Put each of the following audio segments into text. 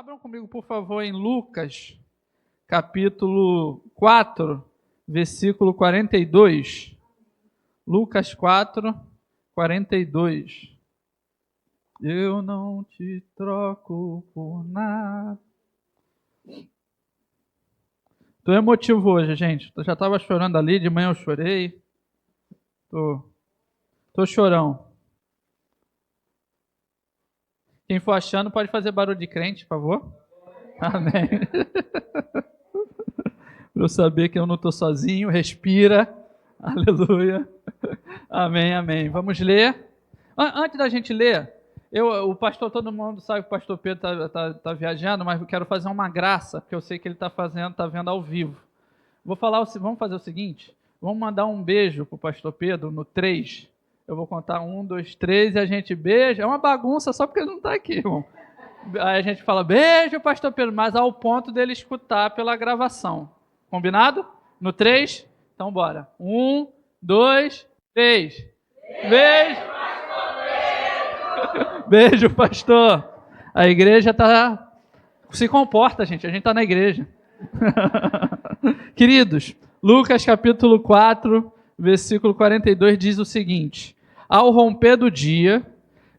Abram comigo, por favor, em Lucas, capítulo 4, versículo 42. Lucas 4, 42. Eu não te troco por nada. Tô emotivo hoje, gente. Eu já estava chorando ali, de manhã eu chorei. Tô chorão. Quem for achando pode fazer barulho de crente, por favor. Amém. Para eu saber que eu não estou sozinho, respira. Aleluia. Amém, amém. Vamos ler. Antes da gente ler, o pastor, todo mundo sabe que o pastor Pedro tá viajando, mas eu quero fazer uma graça, porque eu sei que ele está vendo ao vivo. Vamos fazer o seguinte, vamos mandar um beijo para o pastor Pedro no 3. Eu vou contar 1, 2, 3 e a gente beija. É uma bagunça só porque ele não está aqui, irmão. Aí a gente fala, beijo, pastor Pedro, mas ao ponto dele escutar pela gravação. Combinado? No 3? Então bora. 1, 2, 3. Beijo, pastor Pedro. Beijo, pastor. A igreja se comporta, gente. A gente está na igreja. Queridos, Lucas capítulo 4, versículo 42 diz o seguinte: ao romper do dia,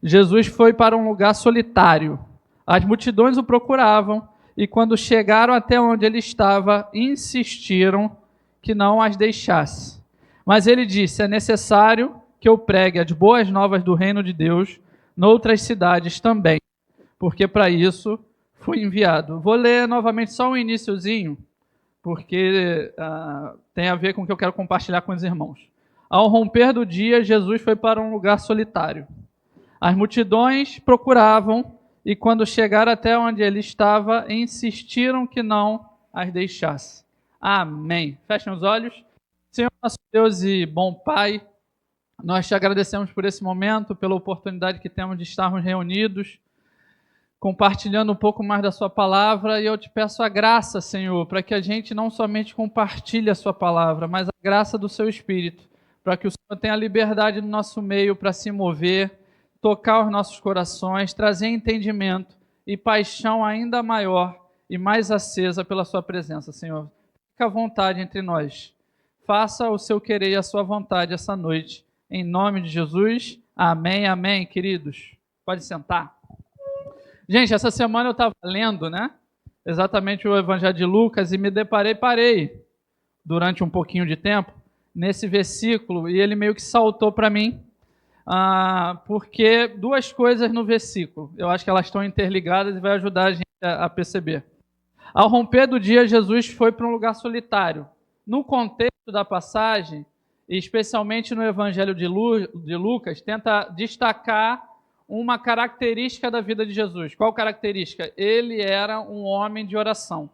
Jesus foi para um lugar solitário. As multidões o procuravam e, quando chegaram até onde ele estava, insistiram que não as deixasse. Mas ele disse: é necessário que eu pregue as boas novas do reino de Deus noutras cidades também, porque para isso fui enviado. Vou ler novamente só um iniciozinho, porque tem a ver com o que eu quero compartilhar com os irmãos. Ao romper do dia, Jesus foi para um lugar solitário. As multidões procuravam e, quando chegaram até onde ele estava, insistiram que não as deixasse. Amém. Fechem os olhos. Senhor, nosso Deus e bom Pai, nós te agradecemos por esse momento, pela oportunidade que temos de estarmos reunidos, compartilhando um pouco mais da sua palavra, e eu te peço a graça, Senhor, para que a gente não somente compartilhe a sua palavra, mas a graça do seu Espírito, para que o Senhor tenha liberdade no nosso meio para se mover, tocar os nossos corações, trazer entendimento e paixão ainda maior e mais acesa pela sua presença, Senhor. Fica à vontade entre nós. Faça o seu querer e a sua vontade essa noite. Em nome de Jesus. Amém, amém, queridos. Pode sentar. Gente, essa semana eu estava lendo, exatamente o Evangelho de Lucas e me parei durante um pouquinho de tempo nesse versículo e ele meio que saltou para mim, porque duas coisas no versículo, eu acho que elas estão interligadas e vai ajudar a gente a perceber. Ao romper do dia, Jesus foi para um lugar solitário. No contexto da passagem, e especialmente no Evangelho de Lucas, tenta destacar uma característica da vida de Jesus. Qual característica? Ele era um homem de oração.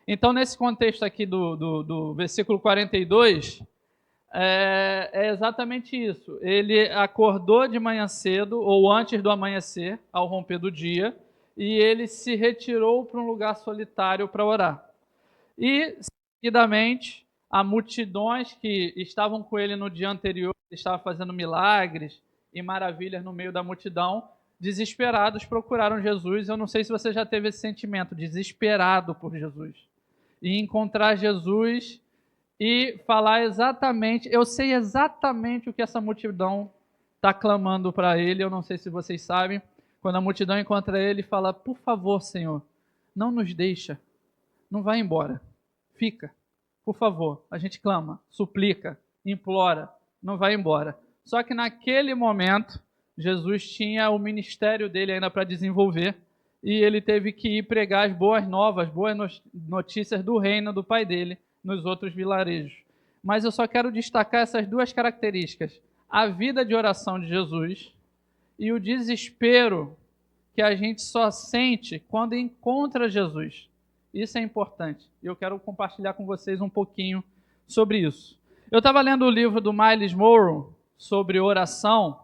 Então, nesse contexto aqui do versículo 42, é exatamente isso. Ele acordou de manhã cedo, ou antes do amanhecer, ao romper do dia, e ele se retirou para um lugar solitário para orar. E, seguidamente, há multidões que estavam com ele no dia anterior, ele estava fazendo milagres e maravilhas no meio da multidão, desesperados, procuraram Jesus. Eu não sei se você já teve esse sentimento, desesperado por Jesus. E encontrar Jesus e falar exatamente, eu sei exatamente o que essa multidão está clamando para ele, eu não sei se vocês sabem, quando a multidão encontra ele e fala: por favor, Senhor, não nos deixa, não vai embora, fica, por favor. A gente clama, suplica, implora, não vai embora. Só que naquele momento, Jesus tinha o ministério dele ainda para desenvolver e ele teve que ir pregar as boas novas, boas notícias do reino do Pai dele nos outros vilarejos. Mas eu só quero destacar essas duas características: a vida de oração de Jesus e o desespero que a gente só sente quando encontra Jesus. Isso é importante. E eu quero compartilhar com vocês um pouquinho sobre isso. Eu estava lendo o livro do Myles Munroe sobre oração,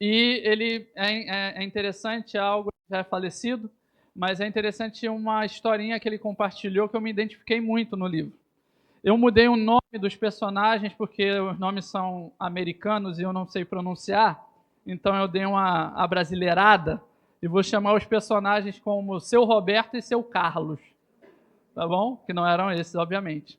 e ele é interessante, algo já é falecido, mas é interessante uma historinha que ele compartilhou que eu me identifiquei muito no livro. Eu mudei o nome dos personagens porque os nomes são americanos e eu não sei pronunciar, então eu dei uma abrasileirada e vou chamar os personagens como Seu Roberto e Seu Carlos, tá bom? Que não eram esses, obviamente.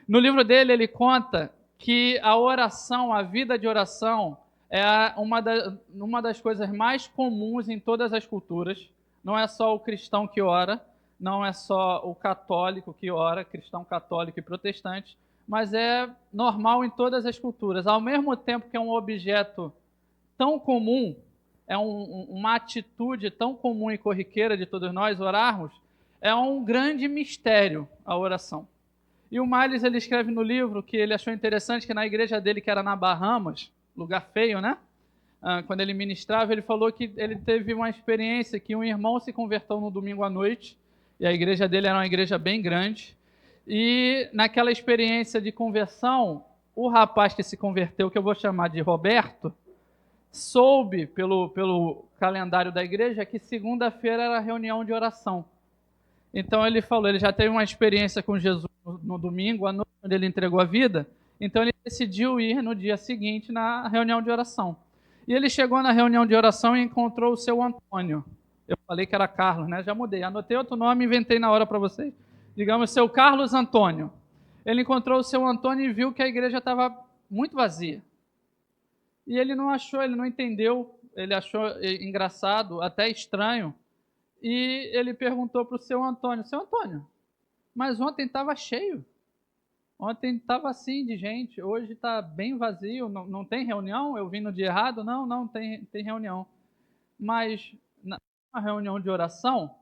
No livro dele, ele conta que a oração, a vida de oração, é uma das coisas mais comuns em todas as culturas. Não é só o cristão que ora, não é só o católico que ora, cristão, católico e protestante, mas é normal em todas as culturas. Ao mesmo tempo que é um objeto tão comum, é uma atitude tão comum e corriqueira de todos nós orarmos, é um grande mistério a oração. E o Miles, ele escreve no livro que ele achou interessante que na igreja dele, que era na Bahamas, lugar feio, né? Quando ele ministrava, ele falou que ele teve uma experiência que um irmão se converteu no domingo à noite, e a igreja dele era uma igreja bem grande, e naquela experiência de conversão, o rapaz que se converteu, que eu vou chamar de Roberto, soube pelo calendário da igreja que segunda-feira era reunião de oração. Então ele falou, ele já teve uma experiência com Jesus no domingo, à noite, quando ele entregou a vida, então ele decidiu ir no dia seguinte na reunião de oração. E ele chegou na reunião de oração e encontrou o seu Antônio. Eu falei que era Carlos, né? Já mudei, anotei outro nome e inventei na hora para vocês. Digamos, seu Carlos Antônio. Ele encontrou o seu Antônio e viu que a igreja estava muito vazia. E ele não achou, ele não entendeu, ele achou engraçado, até estranho. E ele perguntou para o seu Antônio, mas ontem estava cheio. Ontem estava assim de gente, hoje está bem vazio, não tem reunião? Eu vim no dia errado? Não, tem reunião. Mas na reunião de oração?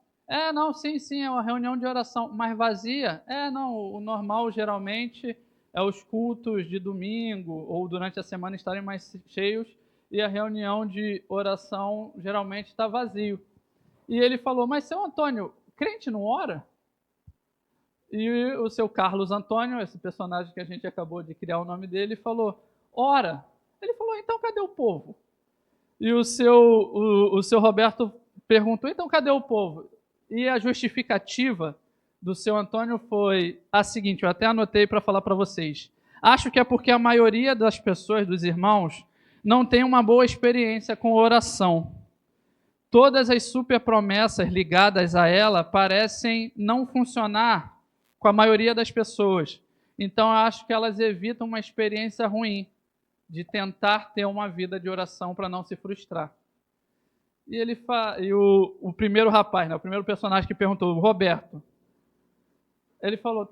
Não, sim, é uma reunião de oração, mas vazia? Não, o normal geralmente é os cultos de domingo ou durante a semana estarem mais cheios e a reunião de oração geralmente está vazio. E ele falou, mas seu Antônio, crente não ora? E o seu Carlos Antônio, esse personagem que a gente acabou de criar o nome dele, falou, ora. Ele falou, então cadê o povo? E o seu Roberto perguntou, então cadê o povo? E a justificativa do seu Antônio foi a seguinte, eu até anotei para falar para vocês. Acho que é porque a maioria das pessoas, dos irmãos, não tem uma boa experiência com oração. Todas as super promessas ligadas a ela parecem não funcionar com a maioria das pessoas. Então, eu acho que elas evitam uma experiência ruim de tentar ter uma vida de oração para não se frustrar. E o primeiro rapaz, né, o primeiro personagem que perguntou, o Roberto, ele falou,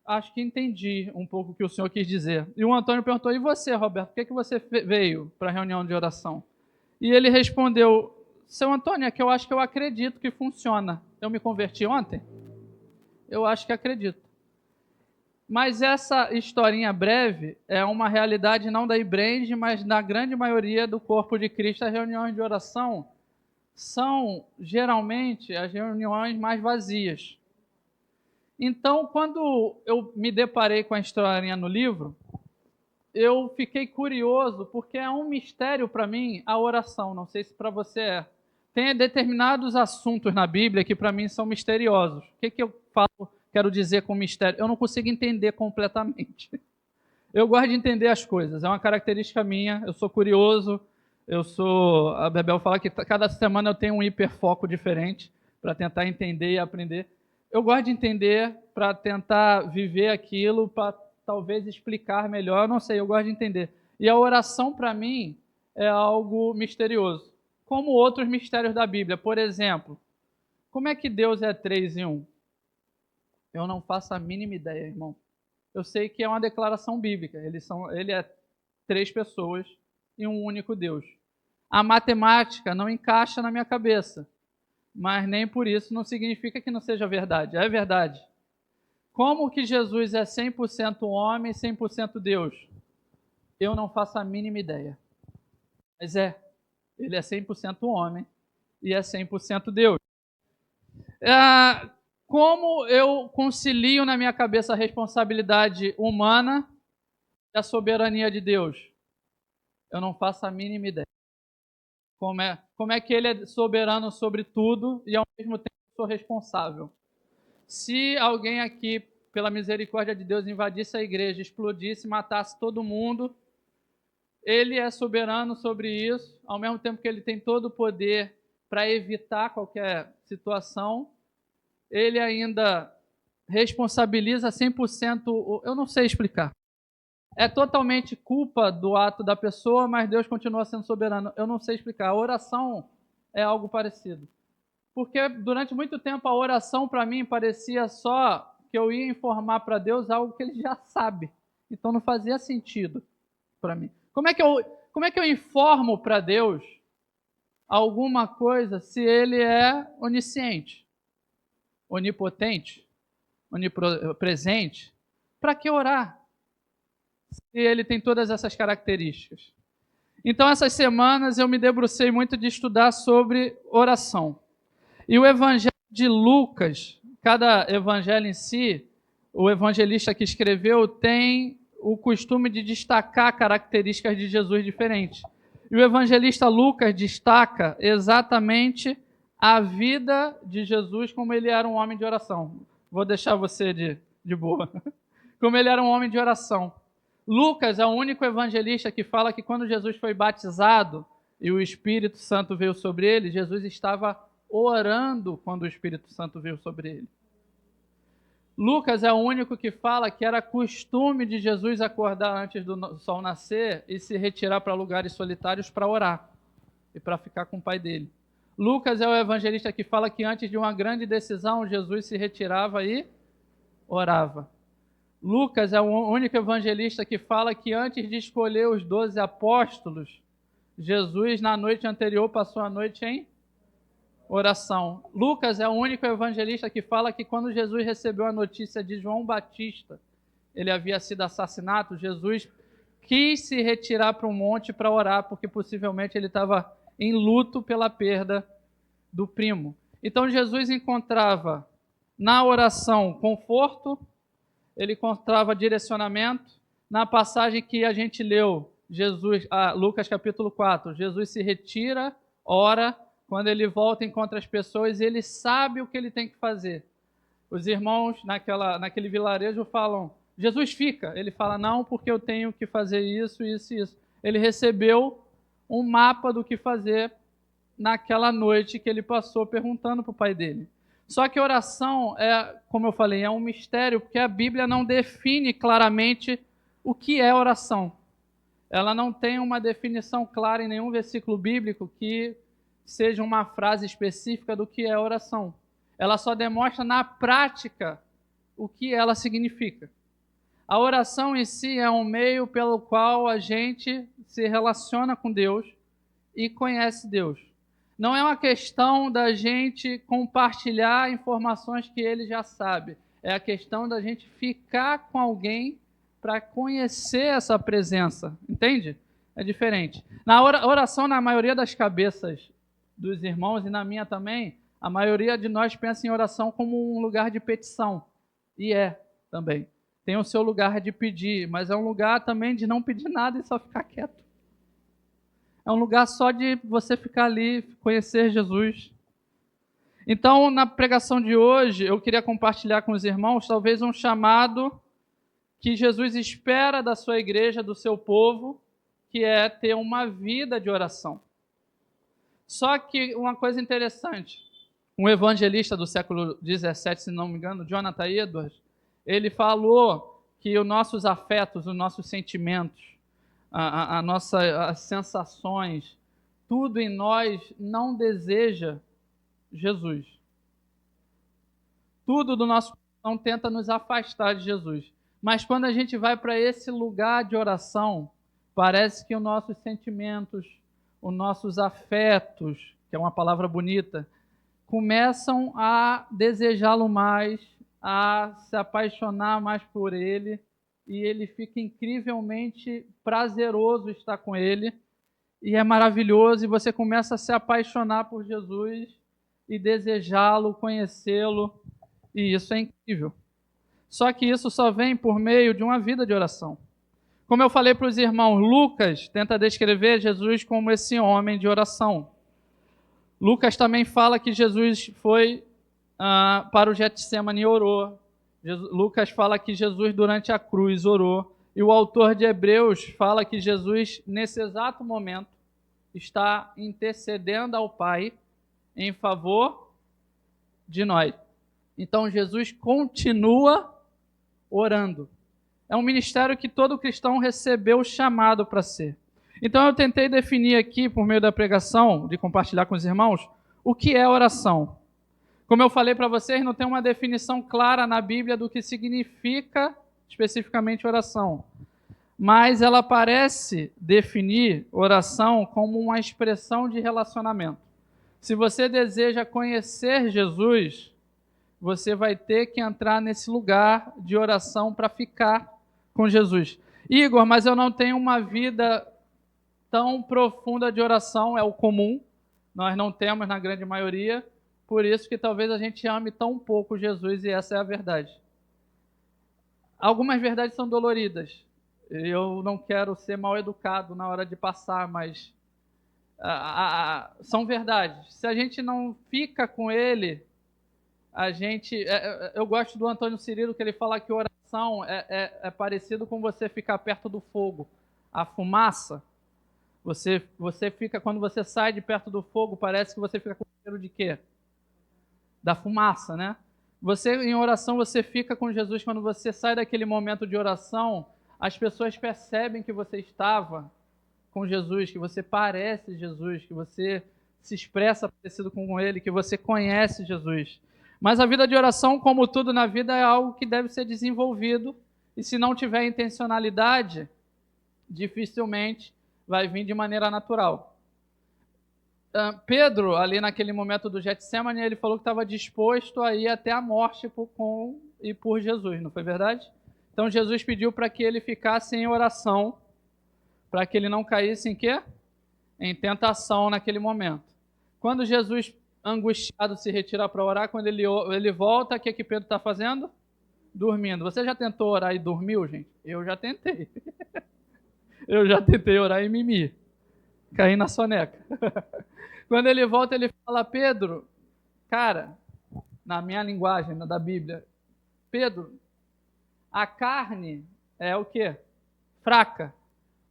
acho que entendi um pouco o que o senhor quis dizer. E o Antônio perguntou, e você, Roberto, por que você veio para a reunião de oração? E ele respondeu, seu Antônio, é que eu acho que eu acredito que funciona. Eu me converti ontem? Eu acho que acredito. Mas essa historinha breve é uma realidade não da Ibrand, mas na grande maioria do corpo de Cristo, as reuniões de oração são geralmente as reuniões mais vazias. Então, quando eu me deparei com a historinha no livro, eu fiquei curioso, porque é um mistério para mim a oração, não sei se para você é. Tem determinados assuntos na Bíblia que para mim são misteriosos. O que eu quero dizer com mistério? Eu não consigo entender completamente. Eu gosto de entender as coisas, é uma característica minha, eu sou curioso, a Bebel fala que cada semana eu tenho um hiperfoco diferente para tentar entender e aprender. Eu gosto de entender para tentar viver aquilo, para talvez explicar melhor, não sei, eu gosto de entender. E a oração para mim é algo misterioso. Como outros mistérios da Bíblia. Por exemplo, como é que Deus é 3 em 1? Eu não faço a mínima ideia, irmão. Eu sei que é uma declaração bíblica. Ele é 3 pessoas e um único Deus. A matemática não encaixa na minha cabeça, mas nem por isso não significa que não seja verdade. É verdade. Como que Jesus é 100% homem e 100% Deus? Eu não faço a mínima ideia. Mas ele é 100% homem e é 100% Deus. Como eu concilio na minha cabeça a responsabilidade humana e a soberania de Deus? Eu não faço a mínima ideia. Como é que ele é soberano sobre tudo e ao mesmo tempo sou responsável? Se alguém aqui, pela misericórdia de Deus, invadisse a igreja, explodisse, matasse todo mundo, ele é soberano sobre isso, ao mesmo tempo que ele tem todo o poder para evitar qualquer situação, ele ainda responsabiliza 100%, eu não sei explicar. É totalmente culpa do ato da pessoa, mas Deus continua sendo soberano. Eu não sei explicar. A oração é algo parecido. Porque durante muito tempo a oração para mim parecia só que eu ia informar para Deus algo que ele já sabe. Então não fazia sentido para mim. Como é que eu informo para Deus alguma coisa se ele é onisciente, onipotente, onipresente? Para que orar? Se ele tem todas essas características. Então, essas semanas eu me debrucei muito de estudar sobre oração. E o evangelho de Lucas, cada evangelho em si, o evangelista que escreveu tem o costume de destacar características de Jesus diferentes. E o evangelista Lucas destaca exatamente a vida de Jesus como ele era um homem de oração. Vou deixar você de boa. Como ele era um homem de oração. Lucas é o único evangelista que fala que quando Jesus foi batizado e o Espírito Santo veio sobre ele, Jesus estava orando quando o Espírito Santo veio sobre ele. Lucas é o único que fala que era costume de Jesus acordar antes do sol nascer e se retirar para lugares solitários para orar e para ficar com o pai dele. Lucas é o evangelista que fala que antes de uma grande decisão, Jesus se retirava e orava. Lucas é o único evangelista que fala que antes de escolher os 12 apóstolos, Jesus, na noite anterior, passou a noite em oração. Lucas é o único evangelista que fala que quando Jesus recebeu a notícia de João Batista, ele havia sido assassinado, Jesus quis se retirar para um monte para orar, porque possivelmente ele estava em luto pela perda do primo. Então Jesus encontrava na oração conforto, ele encontrava direcionamento. Na passagem que a gente leu, Lucas capítulo 4, Jesus se retira, ora, quando ele volta encontra as pessoas, ele sabe o que ele tem que fazer. Os irmãos naquele vilarejo falam, Jesus fica. Ele fala, não, porque eu tenho que fazer isso, isso e isso. Ele recebeu um mapa do que fazer naquela noite que ele passou perguntando para o pai dele. Só que oração como eu falei, é um mistério, porque a Bíblia não define claramente o que é oração. Ela não tem uma definição clara em nenhum versículo bíblico que seja uma frase específica do que é oração. Ela só demonstra na prática o que ela significa. A oração em si é um meio pelo qual a gente se relaciona com Deus e conhece Deus. Não é uma questão da gente compartilhar informações que ele já sabe. É a questão da gente ficar com alguém para conhecer essa presença. Entende? É diferente. Na oração, na maioria das cabeças dos irmãos, e na minha também, a maioria de nós pensa em oração como um lugar de petição. E é também. Tem o seu lugar de pedir, mas é um lugar também de não pedir nada e só ficar quieto. É um lugar só de você ficar ali, conhecer Jesus. Então, na pregação de hoje, eu queria compartilhar com os irmãos talvez um chamado que Jesus espera da sua igreja, do seu povo, que é ter uma vida de oração. Só que uma coisa interessante, um evangelista do século XVII, se não me engano, Jonathan Edwards, ele falou que os nossos afetos, os nossos sentimentos, as sensações, tudo em nós não deseja Jesus. Tudo do nosso coração tenta nos afastar de Jesus. Mas quando a gente vai para esse lugar de oração, parece que os nossos sentimentos, os nossos afetos, que é uma palavra bonita, começam a desejá-lo mais, a se apaixonar mais por ele, e ele fica incrivelmente prazeroso estar com ele, e é maravilhoso, e você começa a se apaixonar por Jesus, e desejá-lo, conhecê-lo, e isso é incrível. Só que isso só vem por meio de uma vida de oração. Como eu falei para os irmãos, Lucas tenta descrever Jesus como esse homem de oração. Lucas também fala que Jesus foi para o Getsemane e orou. Lucas fala que Jesus durante a cruz orou. E o autor de Hebreus fala que Jesus, nesse exato momento, está intercedendo ao Pai em favor de nós. Então Jesus continua orando. É um ministério que todo cristão recebeu o chamado para ser. Então eu tentei definir aqui, por meio da pregação, de compartilhar com os irmãos, o que é oração. Como eu falei para vocês, não tem uma definição clara na Bíblia do que significa especificamente oração. Mas ela parece definir oração como uma expressão de relacionamento. Se você deseja conhecer Jesus, você vai ter que entrar nesse lugar de oração para ficar com Jesus. Igor, mas eu não tenho uma vida tão profunda de oração, é o comum. Nós não temos na grande maioria, por isso que talvez a gente ame tão pouco Jesus, e essa é a verdade. Algumas verdades são doloridas. Eu não quero ser mal educado na hora de passar, mas são verdades. Se a gente não fica com ele, eu gosto do Antônio Cirilo, que ele fala que oração é parecido com você ficar perto do fogo. A fumaça, você fica, quando você sai de perto do fogo, parece que você fica com cheiro de quê? Da fumaça, né? Em oração, você fica com Jesus. Quando você sai daquele momento de oração, as pessoas percebem que você estava com Jesus, que você parece Jesus, que você se expressa parecido com ele, que você conhece Jesus. Mas a vida de oração, como tudo na vida, é algo que deve ser desenvolvido, e se não tiver intencionalidade, dificilmente vai vir de maneira natural. Pedro, ali naquele momento do Getsemane, ele falou que estava disposto a ir até a morte por Jesus, não foi verdade? Então Jesus pediu para que ele ficasse em oração, para que ele não caísse em quê? Em tentação naquele momento. Quando Jesus, angustiado, se retira para orar, quando ele volta, o que Pedro está fazendo? Dormindo. Você já tentou orar e dormiu, gente? Eu já tentei. Eu já tentei orar e mimi. Caí na soneca. Quando ele volta, ele fala: Pedro, cara, na minha linguagem, da Bíblia, Pedro, a carne é o quê? Fraca.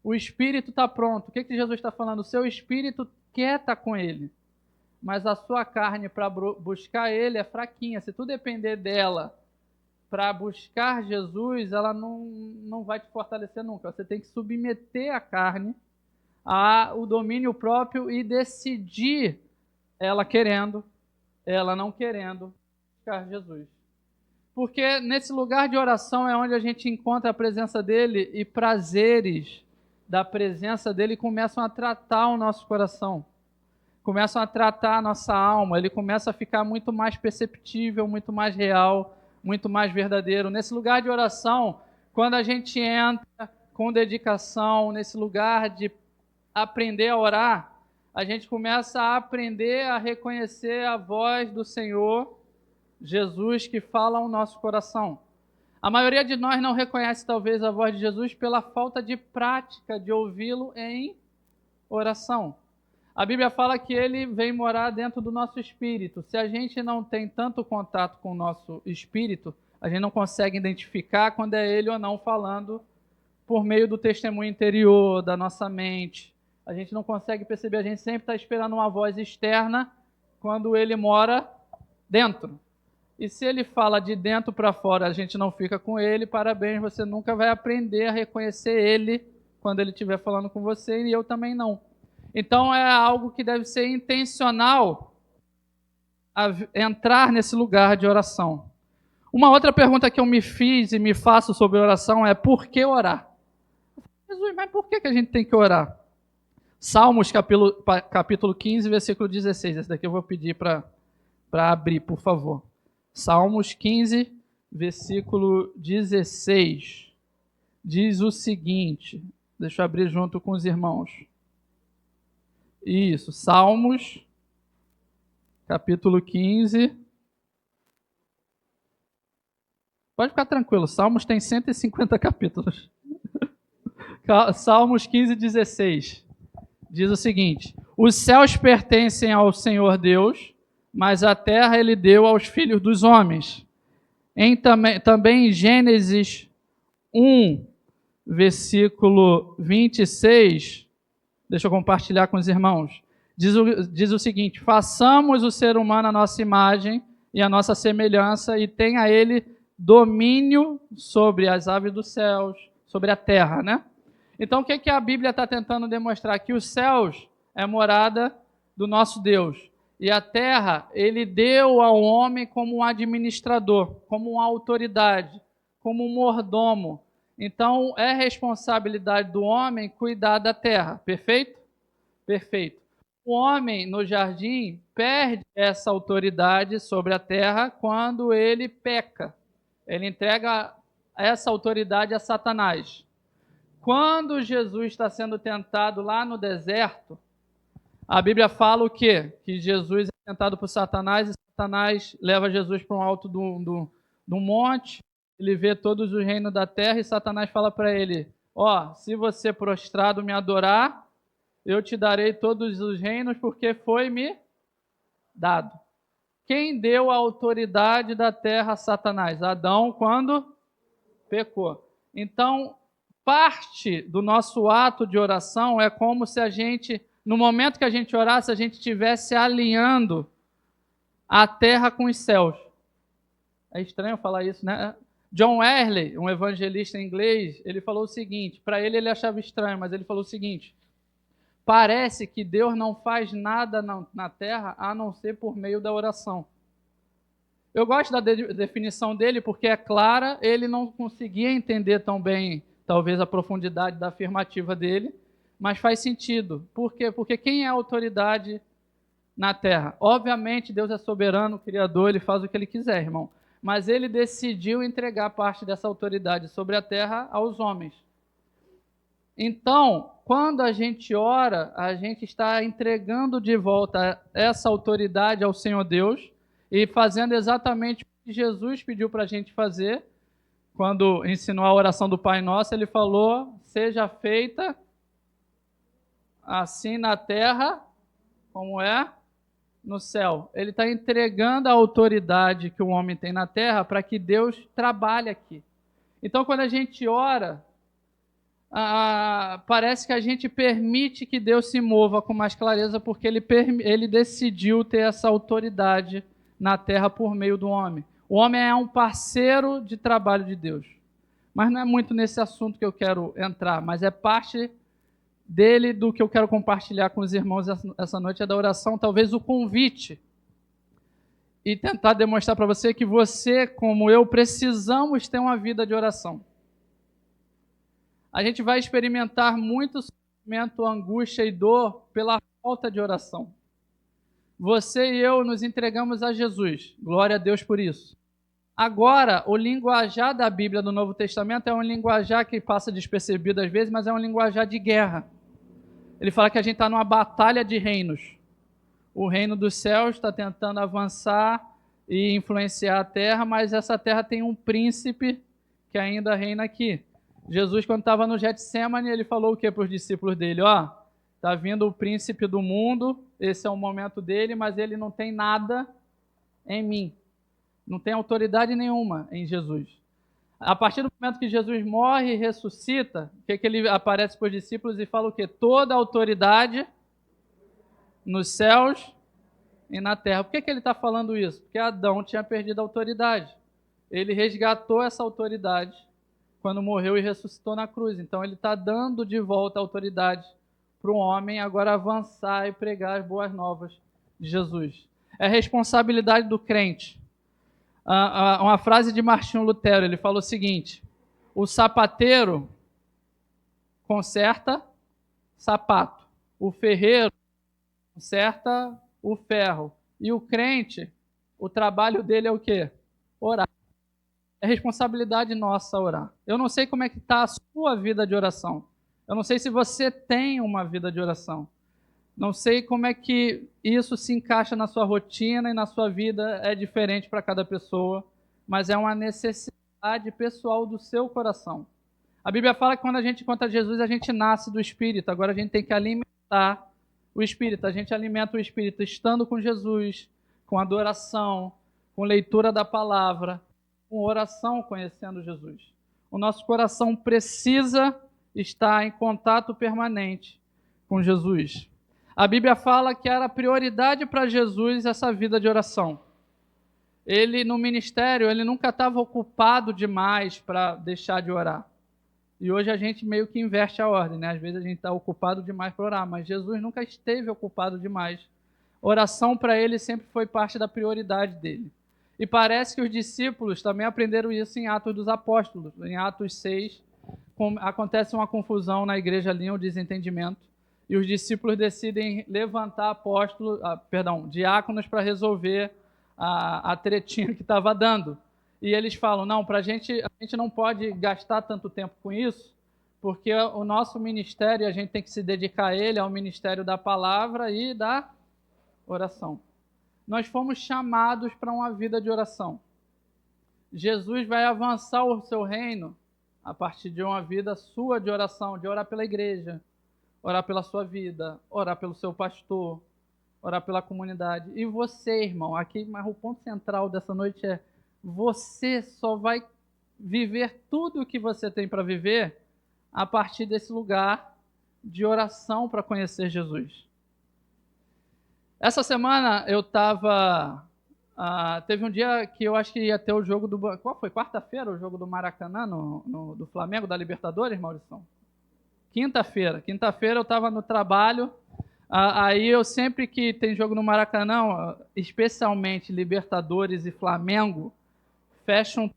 O espírito está pronto. O que Jesus está falando? O seu espírito quer estar com ele, mas a sua carne para buscar ele é fraquinha. Se tu depender dela para buscar Jesus, ela não vai te fortalecer nunca. Você tem que submeter a carne ao domínio próprio e decidir, ela querendo, ela não querendo, buscar Jesus. Porque nesse lugar de oração é onde a gente encontra a presença dele, e prazeres da presença dele começam a tratar o nosso coração, começam a tratar a nossa alma, ele começa a ficar muito mais perceptível, muito mais real, muito mais verdadeiro. Nesse lugar de oração, quando a gente entra com dedicação, nesse lugar de aprender a orar, a gente começa a aprender a reconhecer a voz do Senhor Jesus que fala ao nosso coração. A maioria de nós não reconhece talvez a voz de Jesus pela falta de prática de ouvi-lo em oração. A Bíblia fala que ele vem morar dentro do nosso espírito. Se a gente não tem tanto contato com o nosso espírito, a gente não consegue identificar quando é ele ou não falando por meio do testemunho interior, da nossa mente. A gente não consegue perceber, a gente sempre está esperando uma voz externa quando ele mora dentro. E se ele fala de dentro para fora, a gente não fica com ele, parabéns, você nunca vai aprender a reconhecer ele quando ele estiver falando com você, e eu também não. Então é algo que deve ser intencional, entrar nesse lugar de oração. Uma outra pergunta que eu me fiz e me faço sobre oração é: por que orar? Jesus, mas por que a gente tem que orar? Salmos capítulo 15, versículo 16. Esse daqui eu vou pedir para abrir, por favor. Salmos 15, versículo 16. Diz o seguinte, deixa eu abrir junto com os irmãos. Isso, Salmos, capítulo 15. Pode ficar tranquilo, Salmos tem 150 capítulos. Salmos 15, 16. Diz o seguinte: os céus pertencem ao Senhor Deus, mas a terra ele deu aos filhos dos homens. Também em Gênesis 1, versículo 26, deixa eu compartilhar com os irmãos. diz o seguinte: façamos o ser humano a nossa imagem e a nossa semelhança, e tenha ele domínio sobre as aves dos céus, sobre a terra, né? Então, o que a Bíblia está tentando demonstrar? Que os céus é morada do nosso Deus. E a terra, ele deu ao homem como um administrador, como uma autoridade, como um mordomo. Então, é responsabilidade do homem cuidar da terra. Perfeito? Perfeito. O homem no jardim perde essa autoridade sobre a terra quando ele peca. Ele entrega essa autoridade a Satanás. Quando Jesus está sendo tentado lá no deserto, a Bíblia fala o quê? Que Jesus é tentado por Satanás e Satanás leva Jesus para um alto de um monte, ele vê todos os reinos da terra e Satanás fala para ele: ó, se você prostrado me adorar, eu te darei todos os reinos porque foi-me dado. Quem deu a autoridade da terra a Satanás? Adão, quando pecou. Então, parte do nosso ato de oração é como se a gente, no momento que a gente orasse, a gente estivesse alinhando a terra com os céus. É estranho falar isso, né? John Wesley, um evangelista inglês, ele falou o seguinte, para ele achava estranho, mas ele falou o seguinte: parece que Deus não faz nada na terra a não ser por meio da oração. Eu gosto da definição dele porque é clara, ele não conseguia entender tão bem, talvez, a profundidade da afirmativa dele, mas faz sentido. Por quê? Porque quem é a autoridade na terra? Obviamente, Deus é soberano, criador, ele faz o que ele quiser, irmão. Mas ele decidiu entregar parte dessa autoridade sobre a terra aos homens. Então, quando a gente ora, a gente está entregando de volta essa autoridade ao Senhor Deus e fazendo exatamente o que Jesus pediu para a gente fazer. Quando ensinou a oração do Pai Nosso, ele falou: seja feita assim na terra como é no céu. Ele está entregando a autoridade que o homem tem na terra para que Deus trabalhe aqui. Então, quando a gente ora, parece que a gente permite que Deus se mova com mais clareza, porque ele decidiu ter essa autoridade na terra por meio do homem. O homem é um parceiro de trabalho de Deus. Mas não é muito nesse assunto que eu quero entrar, mas é parte dele do que eu quero compartilhar com os irmãos essa noite, é da oração, talvez o convite, e tentar demonstrar para você que você, como eu, precisamos ter uma vida de oração. A gente vai experimentar muito sofrimento, angústia e dor pela falta de oração. Você e eu nos entregamos a Jesus. Glória a Deus por isso. Agora, o linguajar da Bíblia do Novo Testamento é um linguajar que passa despercebido às vezes, mas é um linguajar de guerra. Ele fala que a gente está numa batalha de reinos. O reino dos céus está tentando avançar e influenciar a terra, mas essa terra tem um príncipe que ainda reina aqui. Jesus, quando estava no Getsemane, ele falou o que para os discípulos dele? Ó, está vindo o príncipe do mundo, esse é o momento dele, mas ele não tem nada em mim. Não tem autoridade nenhuma em Jesus. A partir do momento que Jesus morre e ressuscita, o que ele aparece para os discípulos e fala o quê? Toda a autoridade nos céus e na terra. Por que ele está falando isso? Porque Adão tinha perdido a autoridade. Ele resgatou essa autoridade quando morreu e ressuscitou na cruz. Então ele está dando de volta a autoridade para o homem agora avançar e pregar as boas novas de Jesus. É responsabilidade do crente. Uma frase de Martinho Lutero, ele falou o seguinte: o sapateiro conserta sapato, o ferreiro conserta o ferro, e o crente, o trabalho dele é o quê? Orar. É responsabilidade nossa orar. Eu não sei como é que está a sua vida de oração. Eu não sei se você tem uma vida de oração. Não sei como é que isso se encaixa na sua rotina e na sua vida, é diferente para cada pessoa, mas é uma necessidade pessoal do seu coração. A Bíblia fala que quando a gente encontra Jesus, a gente nasce do Espírito. Agora a gente tem que alimentar o Espírito. A gente alimenta o Espírito estando com Jesus, com adoração, com leitura da palavra, com oração conhecendo Jesus. O nosso coração precisa estar em contato permanente com Jesus. A Bíblia fala que era prioridade para Jesus essa vida de oração. Ele, no ministério, ele nunca estava ocupado demais para deixar de orar. E hoje a gente meio que inverte a ordem, né? Às vezes a gente está ocupado demais para orar, mas Jesus nunca esteve ocupado demais. Oração para ele sempre foi parte da prioridade dele. E parece que os discípulos também aprenderam isso em Atos dos Apóstolos. Em Atos 6, acontece uma confusão na igreja ali, um desentendimento, e os discípulos decidem levantar diáconos para resolver a tretinha que estava dando. E eles falam, não, a gente não pode gastar tanto tempo com isso, porque o nosso ministério, a gente tem que se dedicar a ele, ao ministério da palavra e da oração. Nós fomos chamados para uma vida de oração. Jesus vai avançar o seu reino a partir de uma vida sua de oração, de orar pela igreja, orar pela sua vida, orar pelo seu pastor, orar pela comunidade. E você, irmão, aqui, mas o ponto central dessa noite é: você só vai viver tudo o que você tem para viver a partir desse lugar de oração para conhecer Jesus. Essa semana eu estava... teve um dia que eu acho que ia ter o jogo do... Qual foi? Quarta-feira, o jogo do Maracanã, do Flamengo, da Libertadores, Maurição? Quinta-feira eu estava no trabalho. Aí eu sempre que tem jogo no Maracanã, especialmente Libertadores e Flamengo, fecham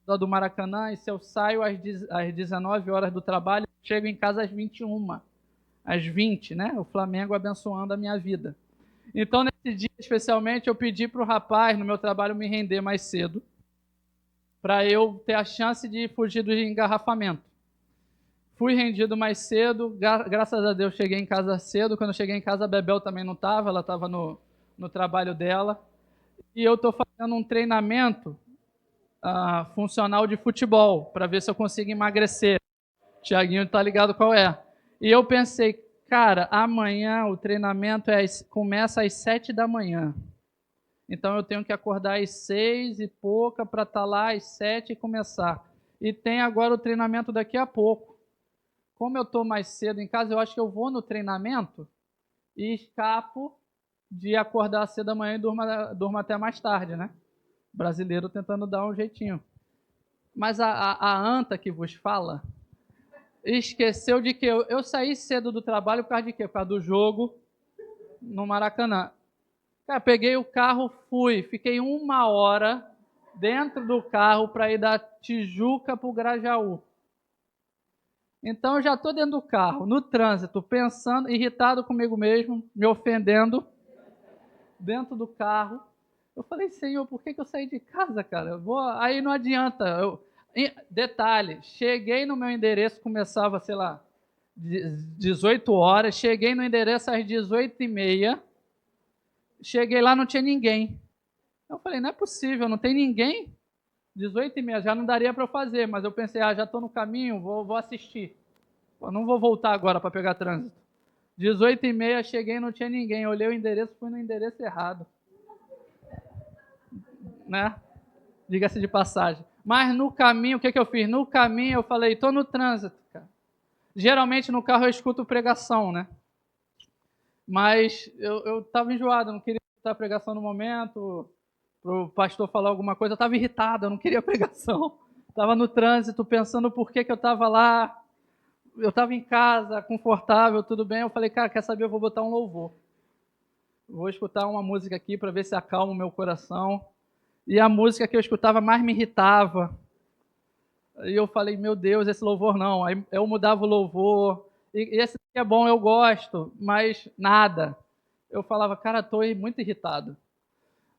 do Maracanã, e se eu saio às 19 horas do trabalho, chego em casa às 21, às 20, né? O Flamengo abençoando a minha vida. Então, nesse dia, especialmente, eu pedi para o rapaz, no meu trabalho, me render mais cedo, para eu ter a chance de fugir do engarrafamento. Fui rendido mais cedo, graças a Deus cheguei em casa cedo. Quando eu cheguei em casa, a Bebel também não estava, ela estava no trabalho dela. E eu estou fazendo um treinamento funcional de futebol, para ver se eu consigo emagrecer. O Tiaguinho está ligado qual é. E eu pensei, cara, amanhã o treinamento começa às 7 da manhã. Então eu tenho que acordar às 6 e pouca para estar lá às 7 e começar. E tem agora o treinamento daqui a pouco. Como eu estou mais cedo em casa, eu acho que eu vou no treinamento e escapo de acordar cedo da manhã e durmo até mais tarde, né? Brasileiro tentando dar um jeitinho. Mas a anta que vos fala esqueceu de que eu saí cedo do trabalho por causa de quê? Por causa do jogo no Maracanã. Cara, peguei o carro, fiquei 1 hora dentro do carro para ir da Tijuca para o Grajaú. Então eu já estou dentro do carro, no trânsito, pensando, irritado comigo mesmo, me ofendendo, dentro do carro. Eu falei, Senhor, por que eu saí de casa, cara? Aí não adianta. Detalhe, cheguei no meu endereço, começava, sei lá, 18 horas, cheguei no endereço às 18h30, cheguei lá, não tinha ninguém. Eu falei, não é possível, não tem ninguém? 18h30, já não daria para eu fazer, mas eu pensei, já estou no caminho, vou assistir. Não vou voltar agora para pegar trânsito. 18h30, cheguei, não tinha ninguém, olhei o endereço, fui no endereço errado. Né? Diga-se de passagem. Mas no caminho, o que eu fiz? No caminho eu falei, estou no trânsito, cara. Geralmente no carro eu escuto pregação, né? Mas eu estava enjoado, não queria escutar a pregação no momento, para o pastor falar alguma coisa, eu estava irritado, eu não queria pregação. Estava no trânsito pensando por que eu estava lá. Eu estava em casa, confortável, tudo bem. Eu falei, cara, quer saber? Eu vou botar um louvor. Vou escutar uma música aqui para ver se acalma o meu coração. E a música que eu escutava mais me irritava. E eu falei, meu Deus, esse louvor não. Aí eu mudava o louvor. E esse aqui é bom, eu gosto, mas nada. Eu falava, cara, estou muito irritado.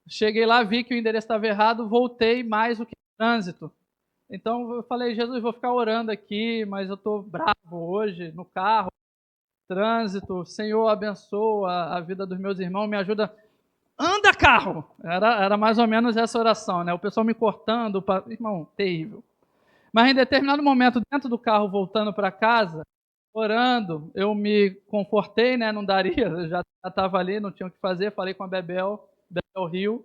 Cheguei lá, vi que o endereço estava errado, voltei mais do que trânsito. Então eu falei, Jesus, vou ficar orando aqui, mas eu estou bravo hoje, no carro, trânsito. Senhor, abençoa a vida dos meus irmãos, me ajuda. Anda, carro! Era mais ou menos essa oração, né? O pessoal me cortando, irmão, terrível. Mas em determinado momento, dentro do carro, voltando para casa, orando, eu me confortei, né? Não daria, eu já estava ali, não tinha o que fazer. Falei com a Bebel riu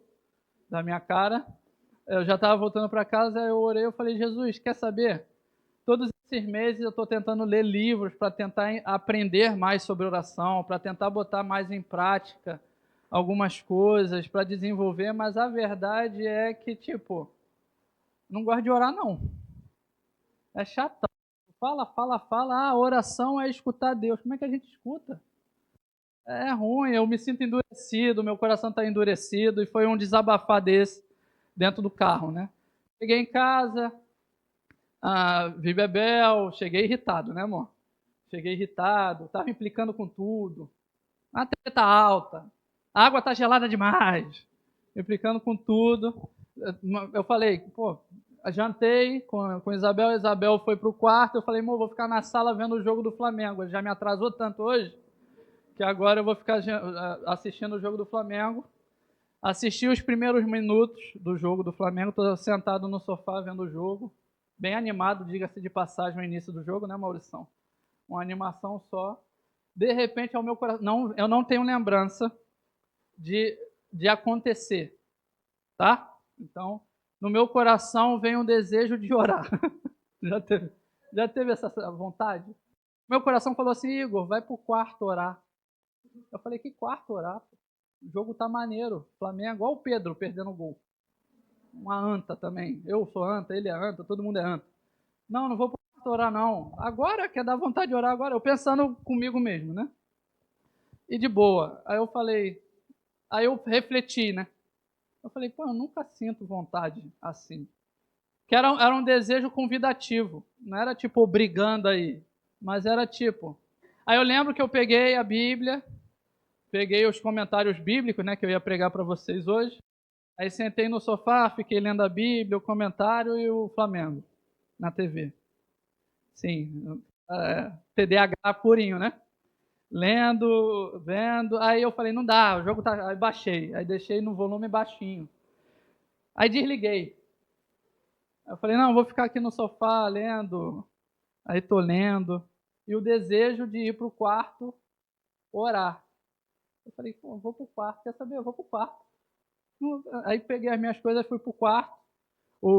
da minha cara. Eu já estava voltando para casa, eu orei, eu falei, Jesus, quer saber? Todos esses meses eu estou tentando ler livros para tentar aprender mais sobre oração, para tentar botar mais em prática algumas coisas, para desenvolver, mas a verdade é que, tipo, não gosto de orar, não. É chatão. Fala, fala, fala. Ah, oração é escutar Deus. Como é que a gente escuta? É ruim, eu me sinto endurecido, meu coração está endurecido, e foi um desabafar desse dentro do carro, né? Cheguei em casa, vi Bebel, cheguei irritado, né, amor? Cheguei irritado, estava implicando com tudo. A treta alta, a água tá gelada demais, implicando com tudo. Eu falei, pô, jantei com Isabel, Isabel foi pro quarto, eu falei, amor, vou ficar na sala vendo o jogo do Flamengo. Ele já me atrasou tanto hoje, que agora eu vou ficar assistindo o jogo do Flamengo. Assisti os primeiros minutos do jogo do Flamengo, estou sentado no sofá vendo o jogo. Bem animado, diga-se de passagem, o início do jogo, né, Maurição? Uma animação só. De repente, ao meu coração, não, eu não tenho lembrança de acontecer, tá? Então, no meu coração vem um desejo de orar. Já teve essa vontade? Meu coração falou assim, Igor, vai pro quarto orar. Eu falei, que quarto orar? O jogo tá maneiro. Flamengo, igual o Pedro perdendo o gol. Uma anta também. Eu sou anta, ele é anta, todo mundo é anta. Não, não vou pro quarto orar, não. Agora, quer dar vontade de orar agora? Eu pensando comigo mesmo, né? E de boa. Aí eu refleti, né? Eu falei, pô, eu nunca sinto vontade assim. Que era um desejo convidativo. Não era tipo obrigando aí. Mas era tipo. Aí eu lembro que eu peguei a Bíblia, peguei os comentários bíblicos, né, que eu ia pregar para vocês hoje. Aí sentei no sofá, fiquei lendo a Bíblia, o comentário e o Flamengo na TV. Sim, TDAH purinho, né? Lendo, vendo. Aí eu falei, não dá, o jogo tá. Aí baixei, aí deixei no volume baixinho. Aí desliguei. Eu falei, não, vou ficar aqui no sofá lendo. Aí tô lendo. E o desejo de ir pro quarto orar. Eu falei, pô, vou pro quarto, quer saber? Eu vou pro quarto. Aí peguei as minhas coisas e fui pro quarto.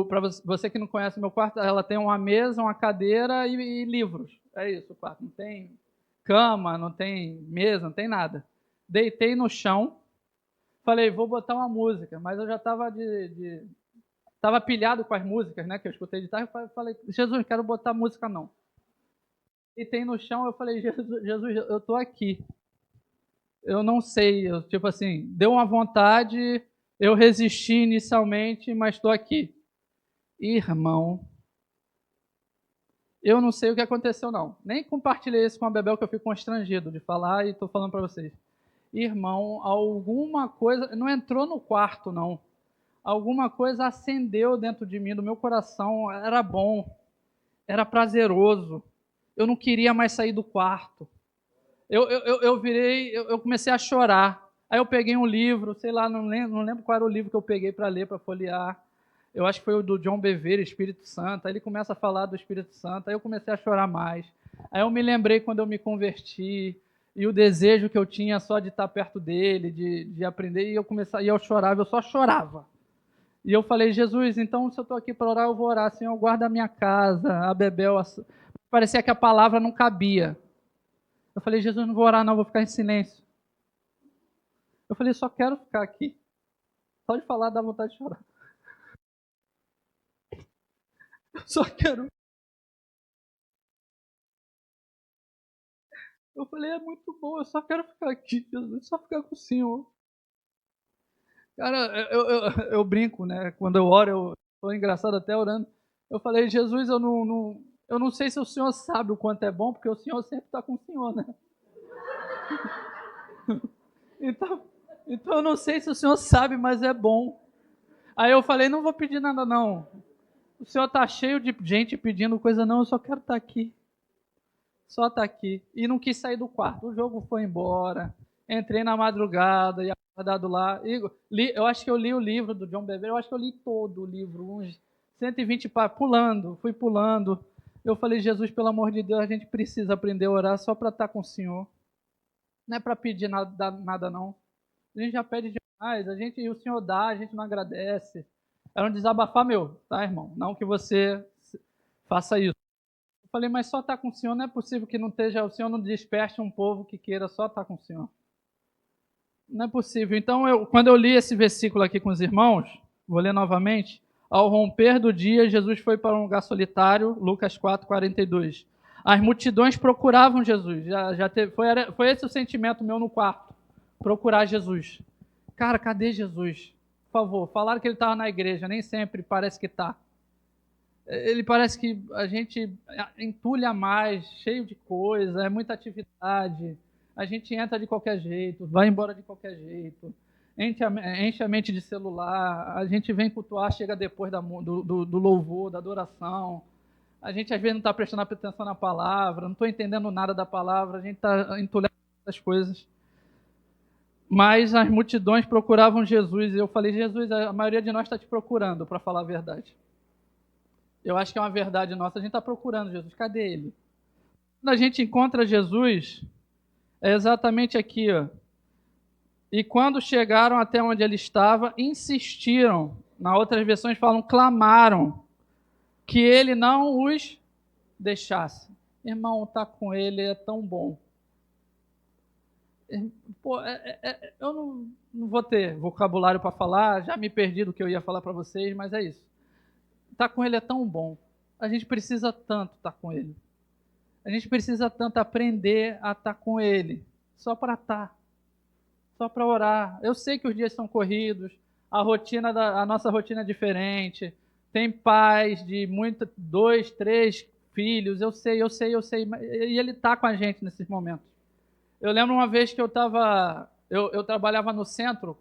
Para você que não conhece meu quarto, ela tem uma mesa, uma cadeira e livros. É isso o quarto. Não tem cama, não tem mesa, não tem nada. Deitei no chão, falei, vou botar uma música, mas eu já estava tava pilhado com as músicas, né, que eu escutei de tarde. Falei, Jesus, não quero botar música não. Deitei no chão, eu falei, Jesus, eu tô aqui. Eu não sei, tipo assim, deu uma vontade, eu resisti inicialmente, mas estou aqui. Irmão, eu não sei o que aconteceu, não. Nem compartilhei isso com a Bebel, que eu fico constrangido de falar e estou falando para vocês. Irmão, alguma coisa. Não entrou no quarto, não. Alguma coisa acendeu dentro de mim, do meu coração. Era bom, era prazeroso. Eu não queria mais sair do quarto. Eu virei, eu comecei a chorar. Aí eu peguei um livro, sei lá, não lembro qual era o livro que eu peguei para ler, para folhear. Eu acho que foi o do John Bevere, Espírito Santo. Aí ele começa a falar do Espírito Santo. Aí eu comecei a chorar mais. Aí eu me lembrei quando eu me converti e o desejo que eu tinha só de estar perto dele, de aprender. E eu chorava, eu só chorava. E eu falei, Jesus, então se eu estou aqui para orar, eu vou orar. Senhor, guarda a minha casa, a Bebel. Parecia que a palavra não cabia. Eu falei, Jesus, não vou orar não, vou ficar em silêncio. Eu falei, só quero ficar aqui. Só de falar dá vontade de chorar. Eu só quero. Eu falei, é muito bom, eu só quero ficar aqui, Jesus, só ficar com o Senhor. Cara, eu brinco, né? Quando eu oro, eu tô engraçado até orando. Eu falei, Jesus, eu não sei se o Senhor sabe o quanto é bom, porque o Senhor sempre está com o Senhor, né? Então, então eu não sei se o Senhor sabe, mas é bom. Aí eu falei, não vou pedir nada não. O Senhor está cheio de gente pedindo coisa, não, eu só quero estar aqui. Só estar aqui. E não quis sair do quarto. O jogo foi embora. Entrei na madrugada e acordado lá. Eu acho que eu li o livro do John Bevere, eu acho que eu li todo o livro, uns 120 páginas, fui pulando. Eu falei, Jesus, pelo amor de Deus, a gente precisa aprender a orar só para estar com o Senhor. Não é para pedir nada, não. A gente já pede demais, o Senhor dá, a gente não agradece. Era um desabafar meu, tá, irmão? Não que você faça isso. falei, mas só estar com o Senhor, não é possível que não esteja, o Senhor não desperte um povo que queira só estar com o Senhor. Não é possível. Então, quando eu li esse versículo aqui com os irmãos, vou ler novamente. Ao romper do dia, Jesus foi para um lugar solitário, Lucas 4, 42. As multidões procuravam Jesus. Foi esse o sentimento meu no quarto, procurar Jesus. Cara, cadê Jesus? Por favor, falaram que ele estava na igreja, nem sempre parece que está. Ele parece que a gente entulha mais, cheio de coisa, é muita atividade. A gente entra de qualquer jeito, vai embora de qualquer jeito, enche a mente de celular, a gente vem cultuar, chega depois do louvor, da adoração. A gente às vezes não está prestando atenção na palavra, não estou entendendo nada da palavra, a gente está entulhando essas coisas. Mas as multidões procuravam Jesus, e eu falei, Jesus, a maioria de nós está te procurando, para falar a verdade. Eu acho que é uma verdade nossa, a gente está procurando Jesus, cadê ele? Quando a gente encontra Jesus, é exatamente aqui, ó. E quando chegaram até onde ele estava, insistiram, na outras versões falam, clamaram, que ele não os deixasse. Irmão, estar com ele é tão bom. Pô, eu não vou ter vocabulário para falar, já me perdi do que eu ia falar para vocês, mas é isso. Estar com ele é tão bom. A gente precisa tanto estar com ele. A gente precisa tanto aprender a estar com ele, só para estar, só para orar. Eu sei que os dias são corridos, a nossa rotina é diferente. Tem pais de 2, 3 filhos, eu sei, e ele está com a gente nesses momentos. Eu lembro uma vez que eu trabalhava no centro,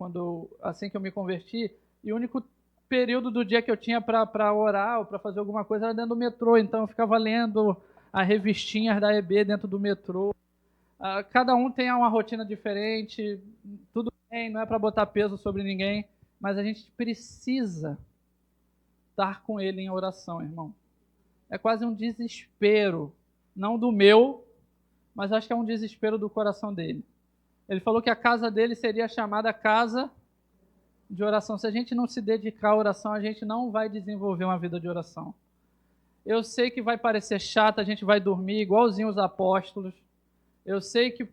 assim que eu me converti, e o único período do dia que eu tinha para orar ou para fazer alguma coisa era dentro do metrô, então eu ficava lendo as revistinhas da EB dentro do metrô. Cada um tem uma rotina diferente, tudo bem, não é para botar peso sobre ninguém, mas a gente precisa estar com ele em oração, irmão. É quase um desespero, não do meu, mas acho que é um desespero do coração dele. Ele falou que a casa dele seria chamada casa de oração. Se a gente não se dedicar à oração, a gente não vai desenvolver uma vida de oração. Eu sei que vai parecer chato, a gente vai dormir igualzinho os apóstolos. Eu sei que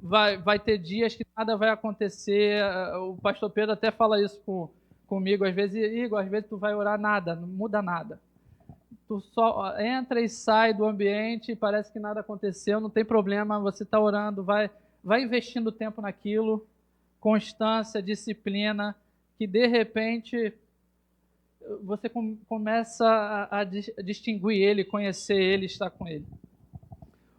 vai ter dias que nada vai acontecer. O pastor Pedro até fala isso comigo às vezes. Igor, às vezes tu vai orar nada, não muda nada. Tu só entra e sai do ambiente, parece que nada aconteceu, não tem problema, você está orando, vai investindo tempo naquilo, constância, disciplina, que de repente você começa a distinguir ele, conhecer ele, estar com ele.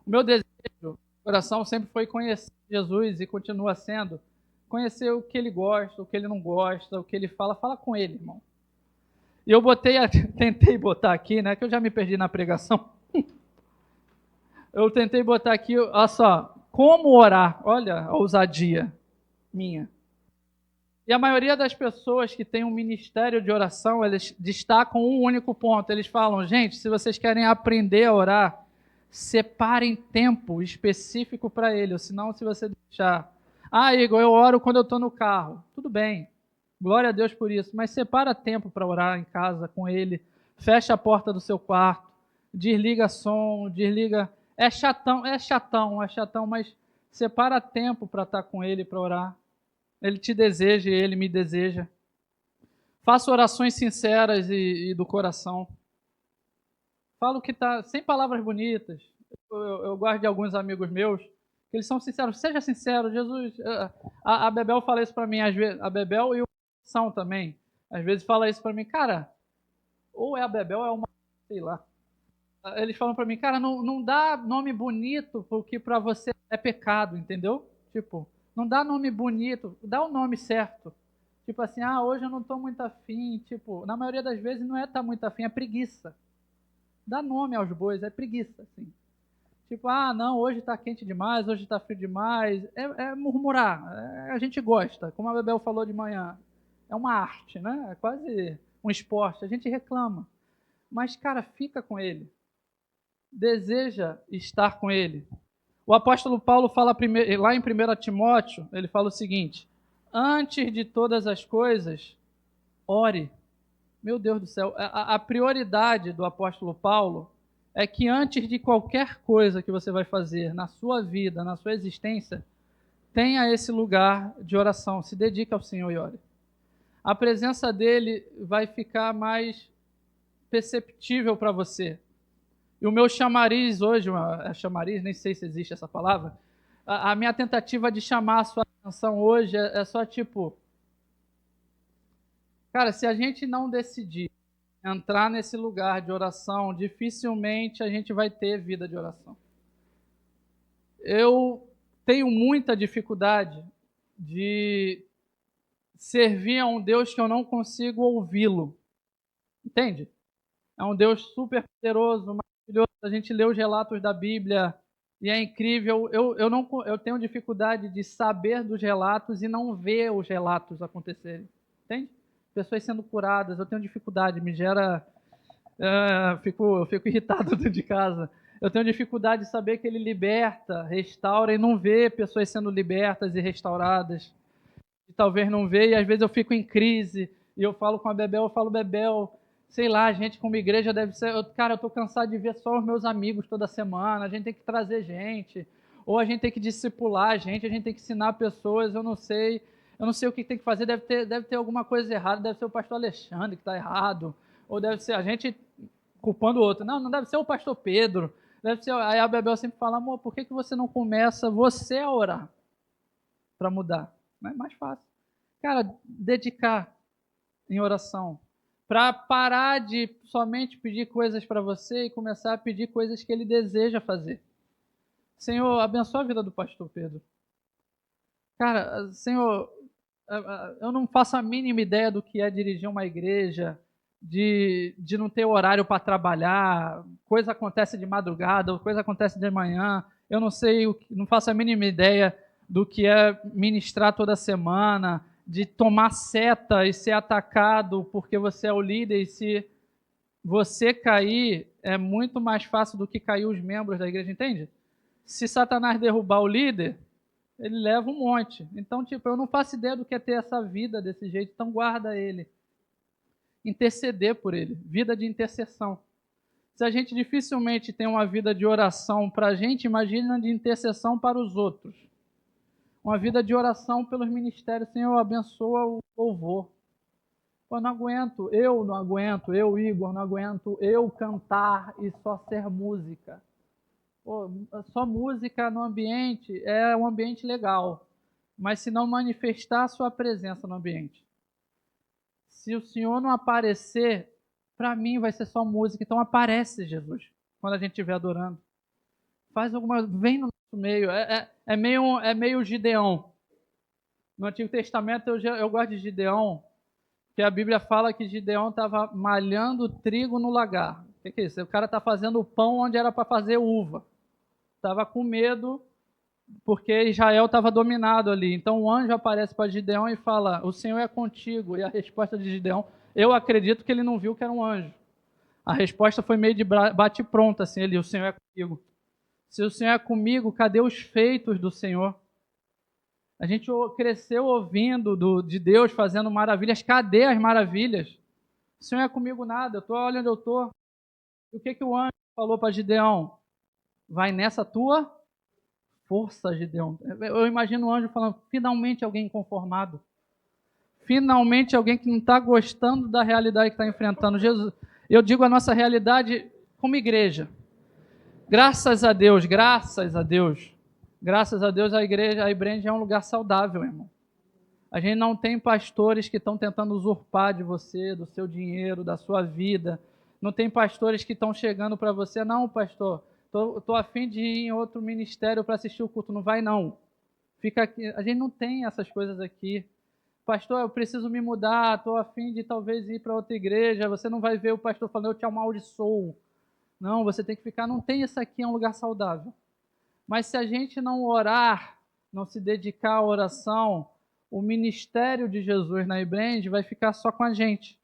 O meu desejo, o coração sempre foi conhecer Jesus e continua sendo, conhecer o que ele gosta, o que ele não gosta, o que ele fala com ele, irmão. E eu tentei botar aqui, né, que eu já me perdi na pregação. Eu tentei botar aqui, olha só, como orar, olha a ousadia minha. E a maioria das pessoas que tem um ministério de oração, eles destacam um único ponto. Eles falam, gente, se vocês querem aprender a orar, separem tempo específico para ele, ou senão se você deixar... Igor, eu oro quando eu estou no carro. Tudo bem, glória a Deus por isso, mas separa tempo para orar em casa com ele, fecha a porta do seu quarto, desliga som, desliga... É chatão, mas separa tempo para estar com ele, para orar. Ele te deseja e ele me deseja. Faça orações sinceras e do coração. Falo que está sem palavras bonitas. Eu gosto de alguns amigos meus, que eles são sinceros. Seja sincero, Jesus. A Bebel fala isso para mim, às vezes. A Bebel e o São também. Às vezes fala isso para mim, cara, ou é a Bebel ou é uma... sei lá. Eles falam para mim, cara, não dá nome bonito porque para você é pecado, entendeu? Tipo... Não dá nome bonito, dá o nome certo. Tipo assim, hoje eu não estou muito afim. Tipo, na maioria das vezes não é estar muito afim, é preguiça. Dá nome aos bois, é preguiça, assim. Tipo, não, hoje está quente demais, hoje está frio demais. É murmurar, a gente gosta. Como a Bebel falou de manhã, é uma arte, né? É quase um esporte, a gente reclama. Mas, cara, fica com ele. Deseja estar com ele. O apóstolo Paulo fala lá em 1 Timóteo, ele fala o seguinte, antes de todas as coisas, ore. Meu Deus do céu, a prioridade do apóstolo Paulo é que antes de qualquer coisa que você vai fazer na sua vida, na sua existência, tenha esse lugar de oração, se dedique ao Senhor e ore. A presença dele vai ficar mais perceptível para você. E o meu chamariz hoje, chamariz, nem sei se existe essa palavra, a minha tentativa de chamar a sua atenção hoje é só tipo, cara, se a gente não decidir entrar nesse lugar de oração, dificilmente a gente vai ter vida de oração. Eu tenho muita dificuldade de servir a um Deus que eu não consigo ouvi-lo. Entende? É um Deus super poderoso, maravilhoso. A gente lê os relatos da Bíblia e é incrível. Eu tenho dificuldade de saber dos relatos e não ver os relatos acontecerem. Entende? Pessoas sendo curadas, eu tenho dificuldade, me gera... eu fico irritado dentro de casa. Eu tenho dificuldade de saber que ele liberta, restaura e não ver pessoas sendo libertas e restauradas. E talvez não ver, e às vezes eu fico em crise e eu falo com a Bebel, sei lá, a gente como igreja deve ser... Cara, eu tô cansado de ver só os meus amigos toda semana, a gente tem que trazer gente, ou a gente tem que discipular a gente tem que ensinar pessoas, eu não sei o que tem que fazer, deve ter alguma coisa errada, deve ser o pastor Alexandre que está errado, ou deve ser a gente culpando o outro. Não deve ser o pastor Pedro, deve ser... Aí a Bebel sempre fala, amor, por que você não começa você a orar para mudar? Não é mais fácil. Cara, dedicar em oração, para parar de somente pedir coisas para você e começar a pedir coisas que ele deseja fazer. Senhor, abençoa a vida do pastor Pedro. Cara, Senhor, eu não faço a mínima ideia do que é dirigir uma igreja, de não ter horário para trabalhar, coisa acontece de madrugada, coisa acontece de manhã, eu não sei, não faço a mínima ideia do que é ministrar toda semana, de tomar seta e ser atacado porque você é o líder, e se você cair, é muito mais fácil do que cair os membros da igreja, entende? Se Satanás derrubar o líder, ele leva um monte. Então, eu não faço ideia do que é ter essa vida desse jeito, então guarda ele. Interceder por ele, vida de intercessão. Se a gente dificilmente tem uma vida de oração para a gente, imagina de intercessão para os outros. Uma vida de oração pelos ministérios. Senhor, abençoa o louvor. Pô, eu não aguento, Igor, não aguento eu cantar e só ser música. Pô, só música no ambiente é um ambiente legal, mas se não manifestar a sua presença no ambiente, se o Senhor não aparecer, para mim vai ser só música. Então aparece, Jesus, quando a gente estiver adorando. Vem no nosso meio. É meio Gideão. No Antigo Testamento eu gosto de Gideão, que a Bíblia fala que Gideão estava malhando trigo no lagar. O que é isso? O cara está fazendo pão onde era para fazer uva. Estava com medo, porque Israel estava dominado ali. Então o anjo aparece para Gideão e fala, o Senhor é contigo. E a resposta de Gideão, eu acredito que ele não viu que era um anjo. A resposta foi meio de bate-pronto, assim, o Senhor é comigo. Se o Senhor é comigo, cadê os feitos do Senhor? A gente cresceu ouvindo de Deus fazendo maravilhas. Cadê as maravilhas? O Senhor é comigo nada, eu estou olhando onde eu estou. E o que o anjo falou para Gideão? Vai nessa tua força, Gideão. Eu imagino o anjo falando, finalmente alguém conformado. Finalmente alguém que não está gostando da realidade que está enfrentando. Jesus, eu digo a nossa realidade como igreja. Graças a Deus, a igreja, a Ibrand é um lugar saudável, irmão. A gente não tem pastores que estão tentando usurpar de você, do seu dinheiro, da sua vida. Não tem pastores que estão chegando para você, não, pastor, estou a fim de ir em outro ministério para assistir o culto. Não vai, não. Fica aqui. A gente não tem essas coisas aqui. Pastor, eu preciso me mudar, estou a fim de talvez ir para outra igreja. Você não vai ver o pastor falando, eu te amaldiçoo. Não, você tem que ficar. Não tem isso aqui, é um lugar saudável. Mas se a gente não orar, não se dedicar à oração, o ministério de Jesus na Ibrand vai ficar só com a gente.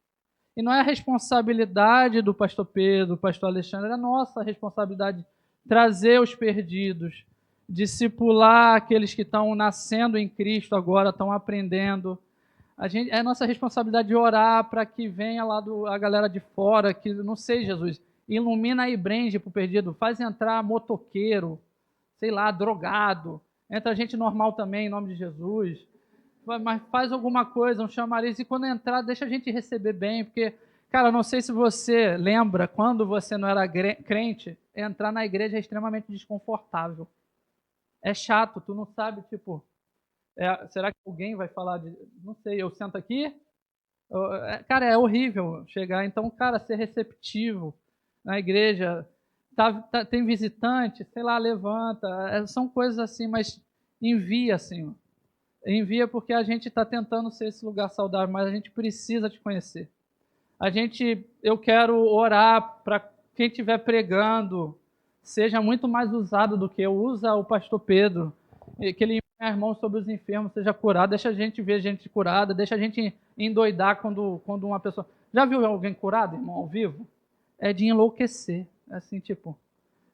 E não é a responsabilidade do pastor Pedro, do pastor Alexandre, é a nossa responsabilidade trazer os perdidos, discipular aqueles que estão nascendo em Cristo agora, estão aprendendo. É nossa responsabilidade de orar para que venha lá a galera de fora, que não sei, Jesus, ilumina aí brinde pro perdido, faz entrar motoqueiro, sei lá, drogado, entra gente normal também, em nome de Jesus, mas faz alguma coisa, um chamariz, e quando entrar, deixa a gente receber bem, porque, cara, não sei se você lembra, quando você não era crente, entrar na igreja é extremamente desconfortável. É chato, tu não sabe, tipo, será que alguém vai falar de. Não sei, eu sento aqui. Cara, é horrível chegar. Então, cara, ser receptivo na igreja. Tem visitante, sei lá, levanta. São coisas assim, mas envia, Senhor. Envia porque a gente está tentando ser esse lugar saudável, mas a gente precisa te conhecer. Eu quero orar para quem estiver pregando, seja muito mais usado do que eu. Usa o pastor Pedro, que ele impõe as mãos sobre os enfermos, seja curado, deixa a gente ver gente curada, deixa a gente endoidar quando uma pessoa... Já viu alguém curado, irmão, ao vivo? É de enlouquecer, assim, tipo...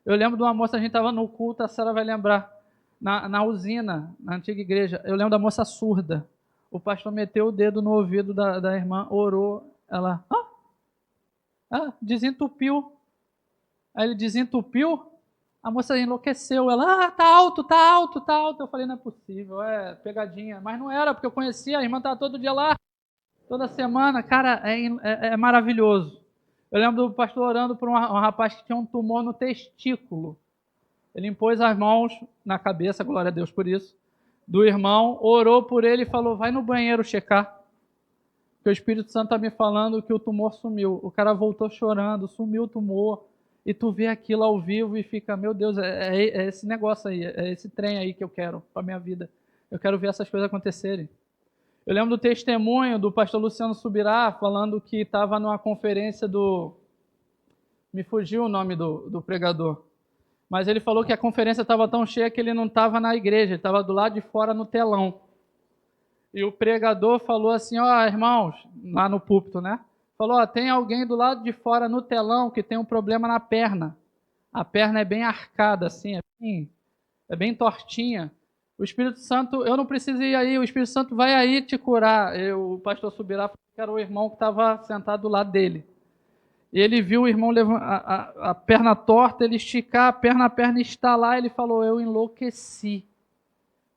Eu lembro de uma moça, a gente estava no culto, a senhora vai lembrar, na usina, na antiga igreja, eu lembro da moça surda. O pastor meteu o dedo no ouvido da irmã, orou, ela desentupiu. Aí ele desentupiu, a moça enlouqueceu. Ela, tá alto, tá alto, tá alto. Eu falei, não é possível, é pegadinha. Mas não era, porque eu conhecia, a irmã estava todo dia lá, toda semana. Cara, é maravilhoso. Eu lembro do pastor orando por um rapaz que tinha um tumor no testículo. Ele impôs as mãos na cabeça, glória a Deus por isso, do irmão, orou por ele e falou, vai no banheiro checar. Porque o Espírito Santo está me falando que o tumor sumiu. O cara voltou chorando, sumiu o tumor. E tu vê aquilo ao vivo e fica, meu Deus, é esse negócio aí, é esse trem aí que eu quero para minha vida. Eu quero ver essas coisas acontecerem. Eu lembro do testemunho do pastor Luciano Subirá, falando que estava numa conferência do... Me fugiu o nome do pregador. Mas ele falou que a conferência estava tão cheia que ele não estava na igreja, ele estava do lado de fora no telão. E o pregador falou assim, irmãos, lá no púlpito, né? Falou, tem alguém do lado de fora no telão que tem um problema na perna. A perna é bem arcada, assim, é bem tortinha. O Espírito Santo, eu não preciso ir aí, o Espírito Santo vai aí te curar. O pastor Subirá falou que era o irmão que estava sentado do lado dele. E ele viu o irmão a perna torta, ele esticar a perna estalar, ele falou, eu enlouqueci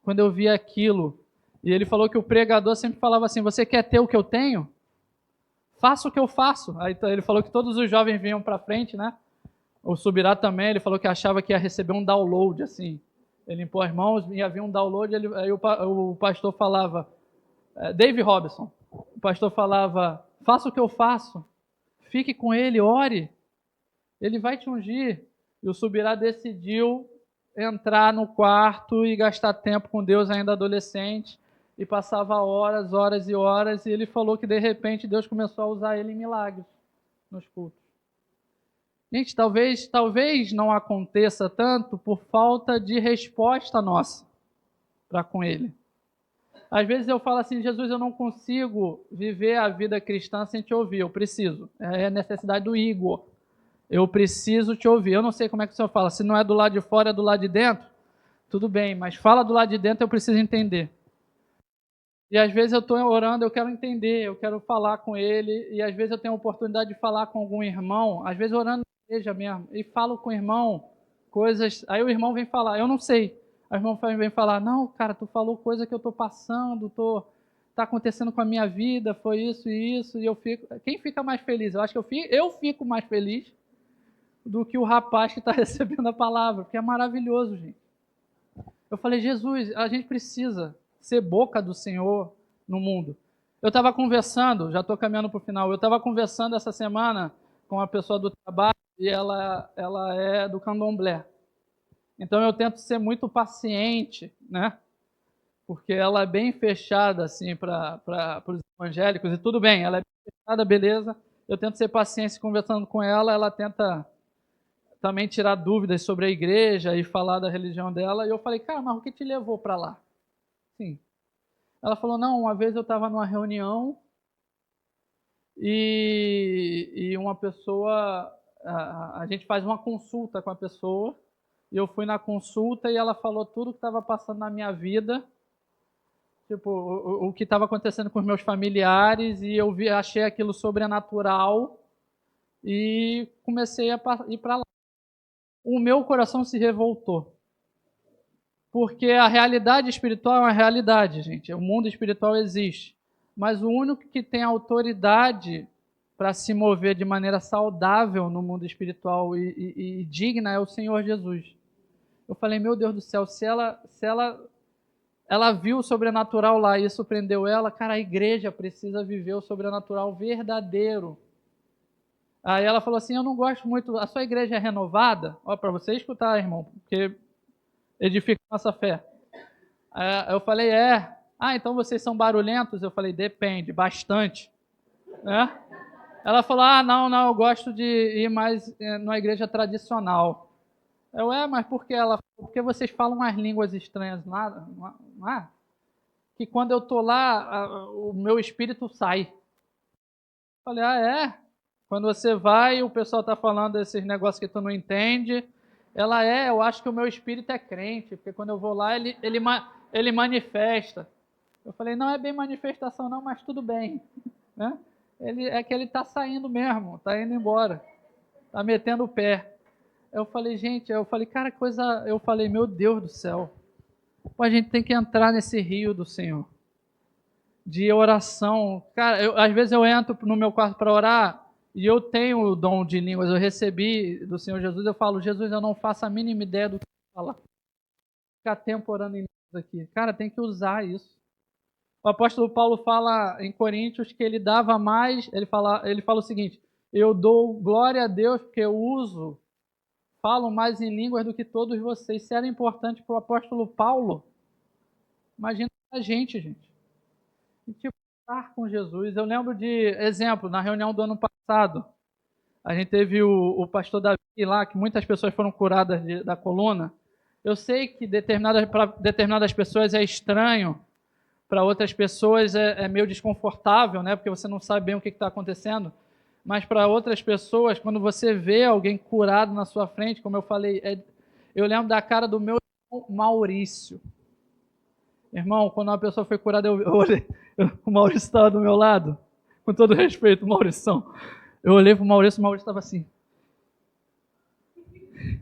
quando eu vi aquilo. E ele falou que o pregador sempre falava assim, você quer ter o que eu tenho? Faça o que eu faço. Aí ele falou que todos os jovens vinham para frente, né? O Subirá também, ele falou que achava que ia receber um download, assim. Ele impôs as mãos, ia vir um download, aí o pastor falava, Dave Robson, o pastor falava, faça o que eu faço, fique com ele, ore, ele vai te ungir. E o Subirá decidiu entrar no quarto e gastar tempo com Deus ainda adolescente, e passava horas, horas e horas, e ele falou que de repente Deus começou a usar ele em milagres nos cultos. Gente, talvez não aconteça tanto por falta de resposta nossa para com ele. Às vezes eu falo assim, Jesus, eu não consigo viver a vida cristã sem te ouvir, eu preciso. É a necessidade do Igor. Eu preciso te ouvir. Eu não sei como é que o senhor fala, se não é do lado de fora, é do lado de dentro, tudo bem, mas fala do lado de dentro, eu preciso entender. E às vezes eu estou orando, eu quero entender, eu quero falar com ele, e às vezes eu tenho a oportunidade de falar com algum irmão, às vezes orando na igreja mesmo, e falo com o irmão coisas, aí o irmão vem falar, eu não sei, aí o irmão vem falar, não, cara, tu falou coisa que eu estou passando, tá acontecendo com a minha vida, foi isso e isso, e eu fico, quem fica mais feliz? Eu acho que eu fico mais feliz do que o rapaz que está recebendo a palavra, porque é maravilhoso, gente. Eu falei, Jesus, a gente precisa ser boca do Senhor no mundo. Eu estava conversando, já estou caminhando para o final, eu estava conversando essa semana com uma pessoa do trabalho e ela é do candomblé. Então eu tento ser muito paciente, né? Porque ela é bem fechada assim para os evangélicos, e tudo bem, ela é bem fechada, beleza. Eu tento ser paciente conversando com ela, ela tenta também tirar dúvidas sobre a igreja e falar da religião dela. E eu falei, cara, mas o que te levou para lá? Sim. Ela falou, não, uma vez eu estava numa reunião e uma pessoa, a gente faz uma consulta com a pessoa, e eu fui na consulta e ela falou tudo que estava passando na minha vida, tipo, o que estava acontecendo com os meus familiares, e eu achei aquilo sobrenatural, e comecei a ir para lá. O meu coração se revoltou, porque a realidade espiritual é uma realidade, gente. O mundo espiritual existe, mas o único que tem autoridade para se mover de maneira saudável no mundo espiritual e digna é o Senhor Jesus. Eu falei, meu Deus do céu, ela viu o sobrenatural lá e isso prendeu ela, cara, a igreja precisa viver o sobrenatural verdadeiro. Aí ela falou assim, eu não gosto muito, a sua igreja é renovada? Ó, para você escutar, irmão, porque edifica a nossa fé. Aí eu falei, é. Ah, então vocês são barulhentos? Eu falei, depende, bastante. Né? Ela falou, ah, não, eu gosto de ir mais numa igreja tradicional. Mas por que ela? Porque vocês falam umas línguas estranhas lá, não é? Que quando eu tô lá, o meu espírito sai. Eu falei, é? Quando você vai, o pessoal tá falando esses negócios que tu não entende. Eu acho que o meu espírito é crente, porque quando eu vou lá, ele manifesta. Eu falei, não é bem manifestação não, mas tudo bem. Né? Ele tá saindo mesmo, tá indo embora. Tá metendo o pé. Cara, eu falei, meu Deus do céu. Pô, a gente tem que entrar nesse rio do Senhor. De oração. Cara, às vezes eu entro no meu quarto para orar e eu tenho o dom de línguas, eu recebi do Senhor Jesus, eu falo, Jesus, eu não faço a mínima ideia do que falar. Ficar tempo orando em línguas aqui. Cara, tem que usar isso. O apóstolo Paulo fala em Coríntios que ele dava mais, ele fala o seguinte, eu dou glória a Deus porque eu falo mais em línguas do que todos vocês. Se era importante para o apóstolo Paulo, imagina a gente. E tipo, estar com Jesus. Eu lembro de exemplo, na reunião do ano passado, a gente teve o pastor Davi lá, que muitas pessoas foram curadas da coluna. Eu sei que para determinadas pessoas é estranho, para outras pessoas é meio desconfortável, né? Porque você não sabe bem o que está acontecendo. Mas para outras pessoas, quando você vê alguém curado na sua frente, como eu falei, eu lembro da cara do meu irmão Maurício. Irmão, quando uma pessoa foi curada, eu olhei, o Maurício estava do meu lado, com todo respeito, Maurição. Eu olhei para o Maurício estava assim,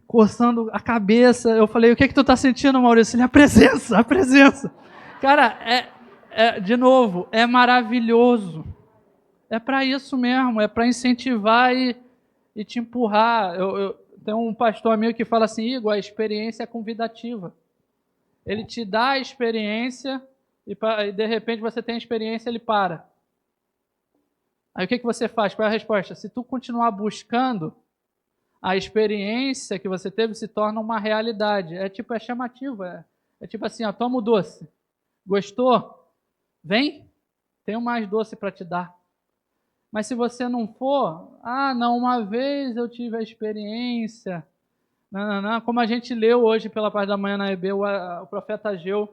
coçando a cabeça. Eu falei, o que tu está sentindo, Maurício? Ele, a presença. Cara, de novo, é maravilhoso. É para isso mesmo, é para incentivar e te empurrar. Tem um pastor amigo que fala assim, Igor, a experiência é convidativa. Ele te dá a experiência e de repente você tem a experiência, ele para. Aí o que você faz? Qual é a resposta? Se tu continuar buscando, a experiência que você teve se torna uma realidade. É chamativo. É tipo assim, ó, toma o doce. Gostou? Vem, tenho mais doce para te dar. Mas se você não for, não, uma vez eu tive a experiência. Não. Como a gente leu hoje pela parte da manhã na EB, o profeta Ageu,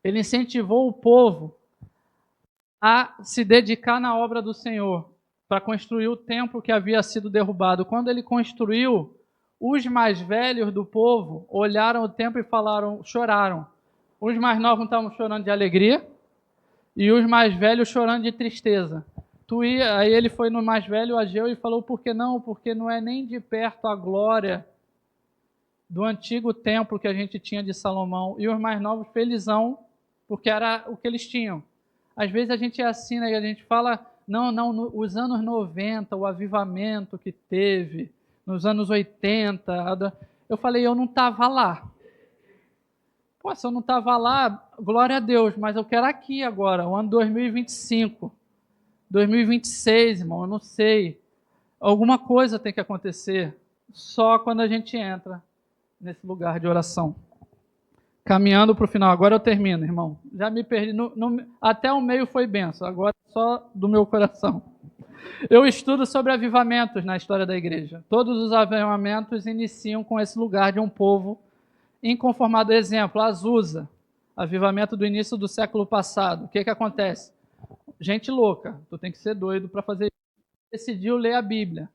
ele incentivou o povo a se dedicar na obra do Senhor, para construir o templo que havia sido derrubado. Quando ele construiu, os mais velhos do povo olharam o templo e choraram. Os mais novos estavam chorando de alegria e os mais velhos chorando de tristeza. Aí ele foi no mais velho, Ageu, e falou, por que não? Porque não é nem de perto a glória do antigo templo que a gente tinha de Salomão. E os mais novos, felizão, porque era o que eles tinham. Às vezes a gente é assim, né? A gente fala, os anos 90, o avivamento que teve, nos anos 80, eu falei, eu não estava lá. Pô, se eu não estava lá, glória a Deus, mas eu quero aqui agora, o ano 2025, 2026, irmão, eu não sei. Alguma coisa tem que acontecer só quando a gente entra nesse lugar de oração. Caminhando para o final. Agora eu termino, irmão. Já me perdi. Até o meio foi benção. Agora só do meu coração. Eu estudo sobre avivamentos na história da igreja. Todos os avivamentos iniciam com esse lugar de um povo inconformado. Exemplo, Azusa. Avivamento do início do século passado. O que acontece? Gente louca. Tu tem que ser doido para fazer isso. Decidiu ler a Bíblia.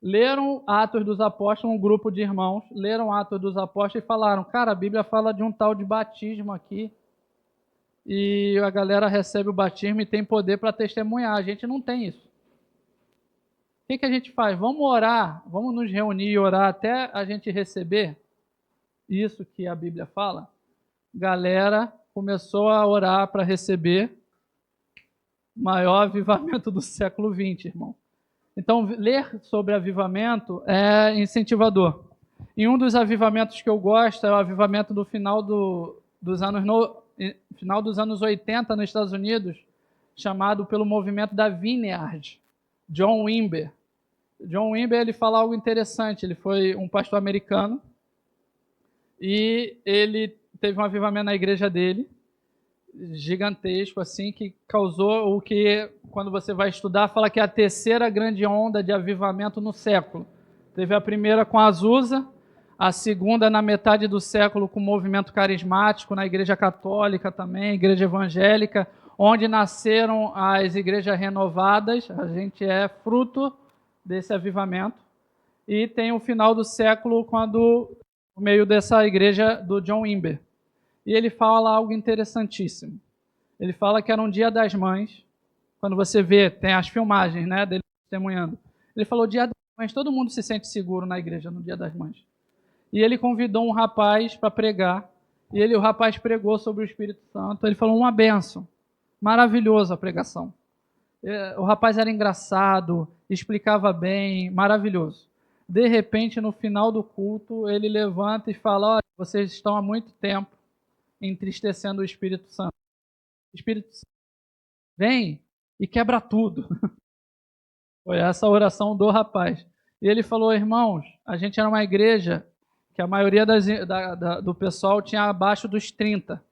Leram Atos dos Apóstolos, um grupo de irmãos, leram Atos dos Apóstolos e falaram, cara, a Bíblia fala de um tal de batismo aqui, e a galera recebe o batismo e tem poder para testemunhar, a gente não tem isso. O que a gente faz? Vamos orar, vamos nos reunir e orar até a gente receber isso que a Bíblia fala? Galera começou a orar para receber o maior avivamento do século XX, irmão. Então, ler sobre avivamento é incentivador. E um dos avivamentos que eu gosto é o avivamento do final dos anos 80 nos Estados Unidos, chamado pelo movimento da Vineyard, John Wimber. John Wimber, ele fala algo interessante. Ele foi um pastor americano e ele teve um avivamento na igreja dele, gigantesco, assim, que causou o que, quando você vai estudar, fala que é a terceira grande onda de avivamento no século. Teve a primeira com Azusa, a segunda na metade do século com o movimento carismático, na igreja católica também, igreja evangélica, onde nasceram as igrejas renovadas. A gente é fruto desse avivamento. E tem o final do século, quando, no meio dessa igreja do John Wimber. E ele fala algo interessantíssimo. Ele fala que era um Dia das Mães. Quando você vê, tem as filmagens, né, dele testemunhando. Ele falou: Dia das Mães, todo mundo se sente seguro na igreja no Dia das Mães. E ele convidou um rapaz para pregar. E o rapaz pregou sobre o Espírito Santo. Ele falou uma bênção. Maravilhosa a pregação. O rapaz era engraçado, explicava bem, maravilhoso. De repente, no final do culto, ele levanta e fala: olha, vocês estão há muito tempo entristecendo o Espírito Santo. O Espírito Santo vem e quebra tudo. Foi essa a oração do rapaz. E ele falou: irmãos, a gente era uma igreja que a maioria do pessoal tinha abaixo dos 30.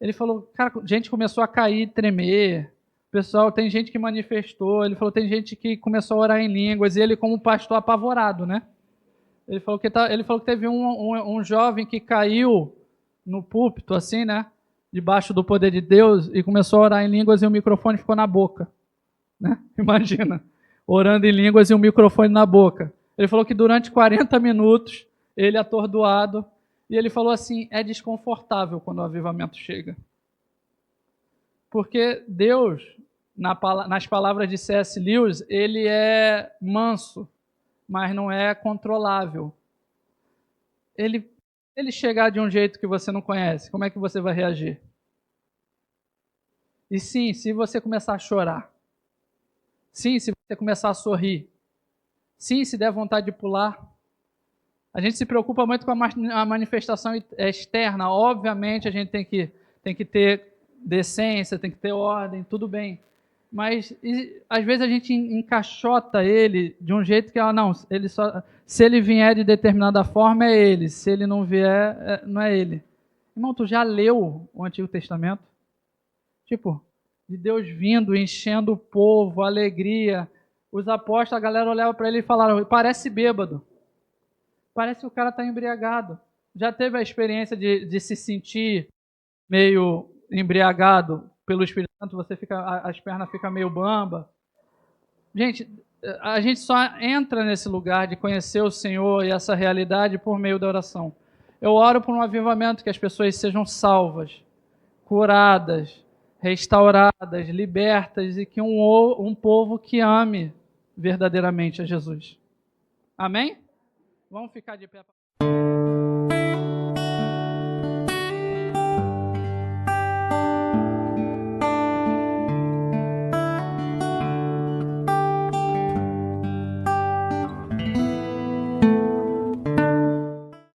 Ele falou: cara, gente começou a cair, tremer. Pessoal, tem gente que manifestou. Ele falou: tem gente que começou a orar em línguas. E ele, como pastor, apavorado, né? Ele falou que teve um jovem que caiu no púlpito, assim, né? Debaixo do poder de Deus, e começou a orar em línguas e o microfone ficou na boca. Né? Imagina, orando em línguas e o microfone na boca. Ele falou que durante 40 minutos, ele atordoado, e ele falou assim: é desconfortável quando o avivamento chega. Porque Deus, nas palavras de C.S. Lewis, ele é manso, mas não é controlável. Ele chegar de um jeito que você não conhece, como é que você vai reagir? E sim, se você começar a chorar, sim, se você começar a sorrir, sim, se der vontade de pular. A gente se preocupa muito com a manifestação externa. Obviamente, a gente tem que ter decência, tem que ter ordem, tudo bem. Mas às vezes a gente encaixota ele de um jeito que, não, se ele vier de determinada forma, é ele. Se ele não vier, não é ele. Irmão, tu já leu o Antigo Testamento? Tipo, de Deus vindo, enchendo o povo, alegria. Os apóstolos, a galera olhava para ele e falaram: parece bêbado. Parece que o cara está embriagado. Já teve a experiência de se sentir meio embriagado pelo Espírito Santo? As pernas ficam meio bamba. Gente, a gente só entra nesse lugar de conhecer o Senhor e essa realidade por meio da oração. Eu oro por um avivamento, que as pessoas sejam salvas, curadas, restauradas, libertas, e que um povo que ame verdadeiramente a Jesus. Amém? Vamos ficar de pé.